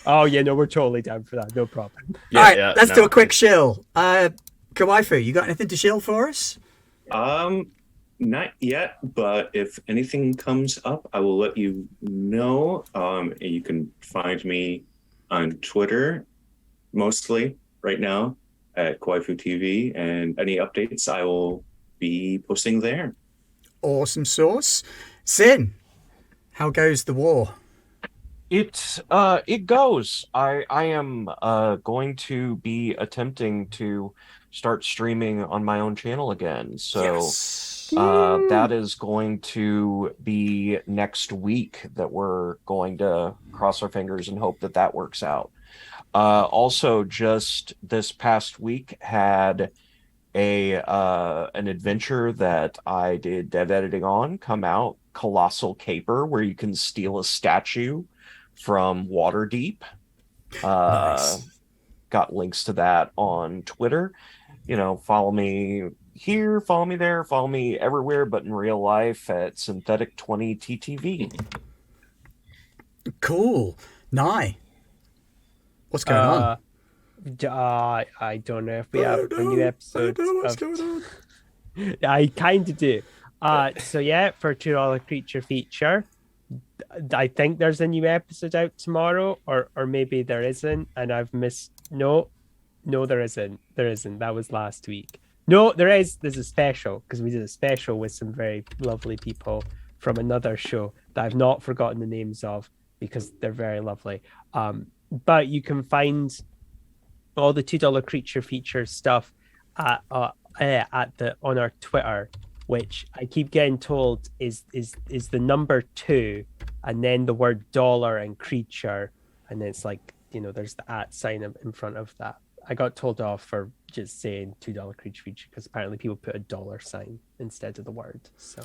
oh, yeah, no, we're totally down for that. No problem. Yeah, All right, yeah, let's do no. a quick shill. Kawaifu, you got anything to shill for us? Not yet, but if anything comes up, I will let you know. You can find me on Twitter, mostly right now at Kawaifu TV, and any updates I will be posting there. Awesome sauce. Sin, how goes the war? It goes. I am going to be attempting to start streaming on my own channel again. So Yes. that is going to be next week that we're going to cross our fingers and hope that that works out. Also, just this past week had an adventure that I did dev editing on come out, Colossal Caper, where you can steal a statue from Waterdeep. Nice. Got links to that on Twitter. You know, follow me here, follow me there, follow me everywhere, but in real life at Synthetic20TTV. Cool. Nye, what's going on? I don't know if we have a new episode. I don't know what's going on. I kind of do. So yeah, for $2 creature feature, I think there's a new episode out tomorrow, or maybe there isn't, and I've missed. No, there isn't. There isn't. That was last week. No, there is. There's a special because we did a special with some very lovely people from another show that I've not forgotten the names of because they're very lovely. But you can find all the $2 creature feature stuff on our Twitter, which I keep getting told is the number 2 and then the word dollar and creature, and then it's like, you know, there's the @ sign in front of that. I got told off for just saying $2 creature feature because apparently people put a $sign instead of the word. So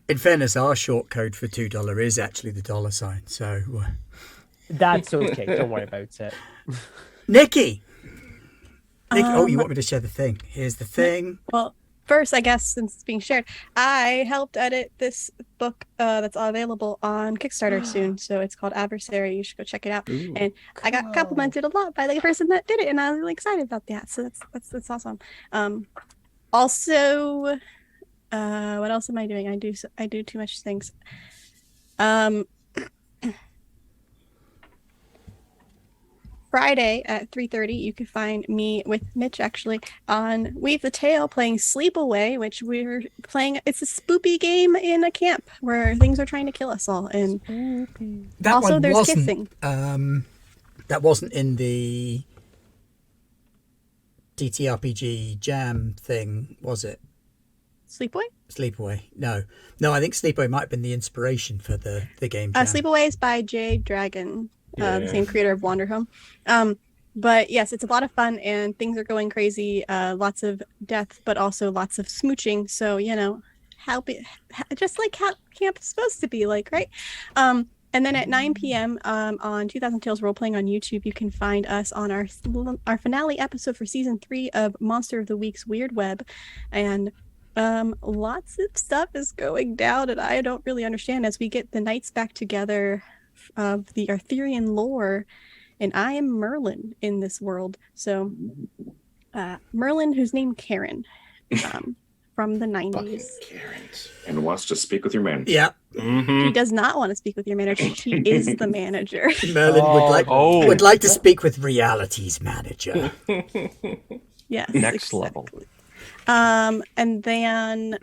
In fairness, our short code for $2 is actually the $sign. So that's okay. Don't worry about it. Nikki, oh, you want me to share the thing? Here's the thing. Well, first, I guess, since it's being shared, I helped edit this book that's available on Kickstarter soon. So it's called Adversary. You should go check it out. Ooh, and I got complimented a lot by the person that did it, and I was really excited about that. So that's awesome. Also, what else am I doing? I do too much things. Friday at 3:30, you can find me with Mitch actually on Weave the Tale playing Sleepaway, which we're playing. It's a spoopy game in a camp where things are trying to kill us all. And That also one there's wasn't, kissing. That wasn't in the TTRPG jam thing, was it? Sleepaway? Sleepaway. No, I think Sleepaway might have been the inspiration for the game jam. Sleepaway is by Jay Dragon, the same creator of Wanderhome. But yes, it's a lot of fun and things are going crazy. Lots of death, but also lots of smooching. So, you know, just like how camp is supposed to be like, right? And then at 9 p.m. On 2000 Tales Role Playing on YouTube, you can find us on our finale episode for season 3 of Monster of the Week's Weird Web. And lots of stuff is going down, and I don't really understand as we get the knights back together of the Arthurian lore. And I am Merlin in this world. So Merlin, who's named Karen, from the 90s. And wants to speak with your manager. Yeah. She does not want to speak with your manager. She is the manager. Merlin would like to speak with reality's manager. Yes. Next level. And then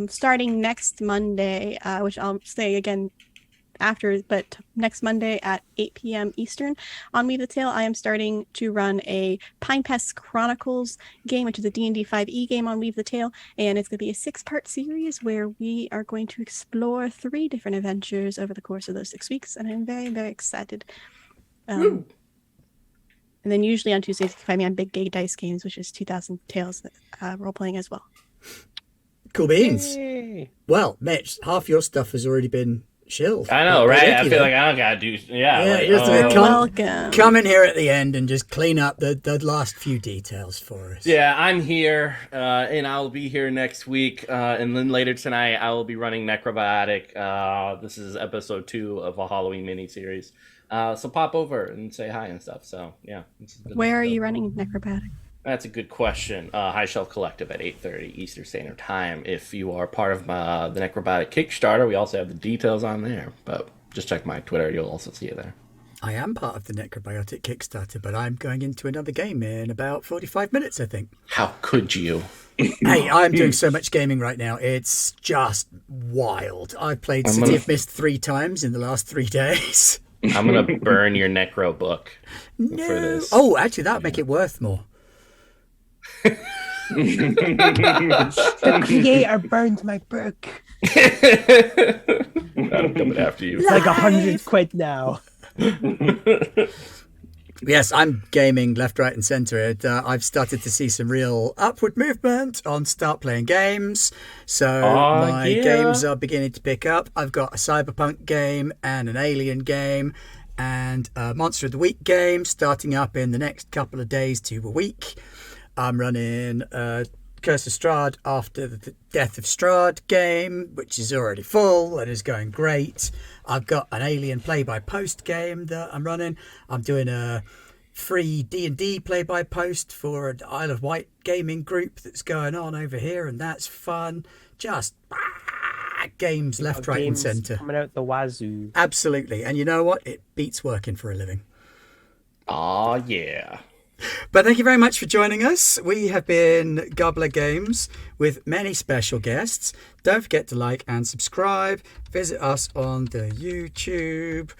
starting next Monday, which I'll say again after, but next Monday at 8 p.m. Eastern on Weave the Tale, I am starting to run a Pine Pest Chronicles game, which is a D&D 5e game on Weave the Tale, and it's going to be a 6-part series where we are going to explore 3 different adventures over the course of those 6 weeks, and I'm very, very excited. And then usually on Tuesdays, you can find me on Big Gay Dice Games, which is 2000 Tales role-playing as well. Cool beans. Yay. Well, Mitch, half your stuff has already been shilled. I know, But right? thank I you, feel though. like I don't gotta do. Just a You're welcome. come in here at the end and just clean up the last few details for us. Yeah, I'm here, and I'll be here next week. And then later tonight, I will be running Necrobiotic. This is episode 2 of a Halloween miniseries. So pop over and say hi and stuff. So yeah. Where are you running Necrobiotic? That's a good question. High Shelf Collective at 8:30 Eastern Standard Time. If you are part of the Necrobiotic Kickstarter, we also have the details on there. But just check my Twitter; you'll also see it there. I am part of the Necrobiotic Kickstarter, but I'm going into another game in about 45 minutes, I think. How could you? Hey, I'm doing so much gaming right now. It's just wild. I've played City of Mist 3 times in the last 3 days. I'm going to burn your Necro book for this. Oh, actually, that would make it worth more. The creator burned my book. I'm coming after you. It's like 100 quid now. Yes, I'm gaming left, right, and centre. I've started to see some real upward movement on Start Playing Games. So my games are beginning to pick up. I've got a Cyberpunk game and an Alien game and a Monster of the Week game starting up in the next couple of days to a week. I'm running Curse of Strahd after the Death of Strahd game, which is already full and is going great. I've got an Alien play-by-post game that I'm running. I'm doing a free D&D play-by-post for an Isle of Wight gaming group that's going on over here, and that's fun. Just games left, right, and centre. Coming out the wazoo. Absolutely. And you know what? It beats working for a living. Aw, yeah. But thank you very much for joining us. We have been Gobbler Games with many special guests. Don't forget to like and subscribe. Visit us on the YouTube.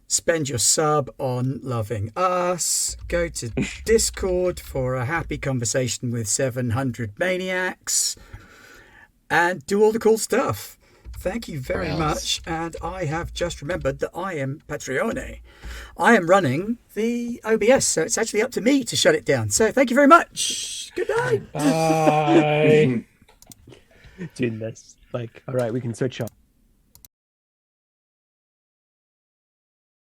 Spend your sub on loving us. Go to Discord for a happy conversation with 700 maniacs. And do all the cool stuff. Thank you very much. And I have just remembered that I am Patreone. I am running the OBS, so it's actually up to me to shut it down. So thank you very much. Good night. Bye. Doing this. Like, all right, we can switch off.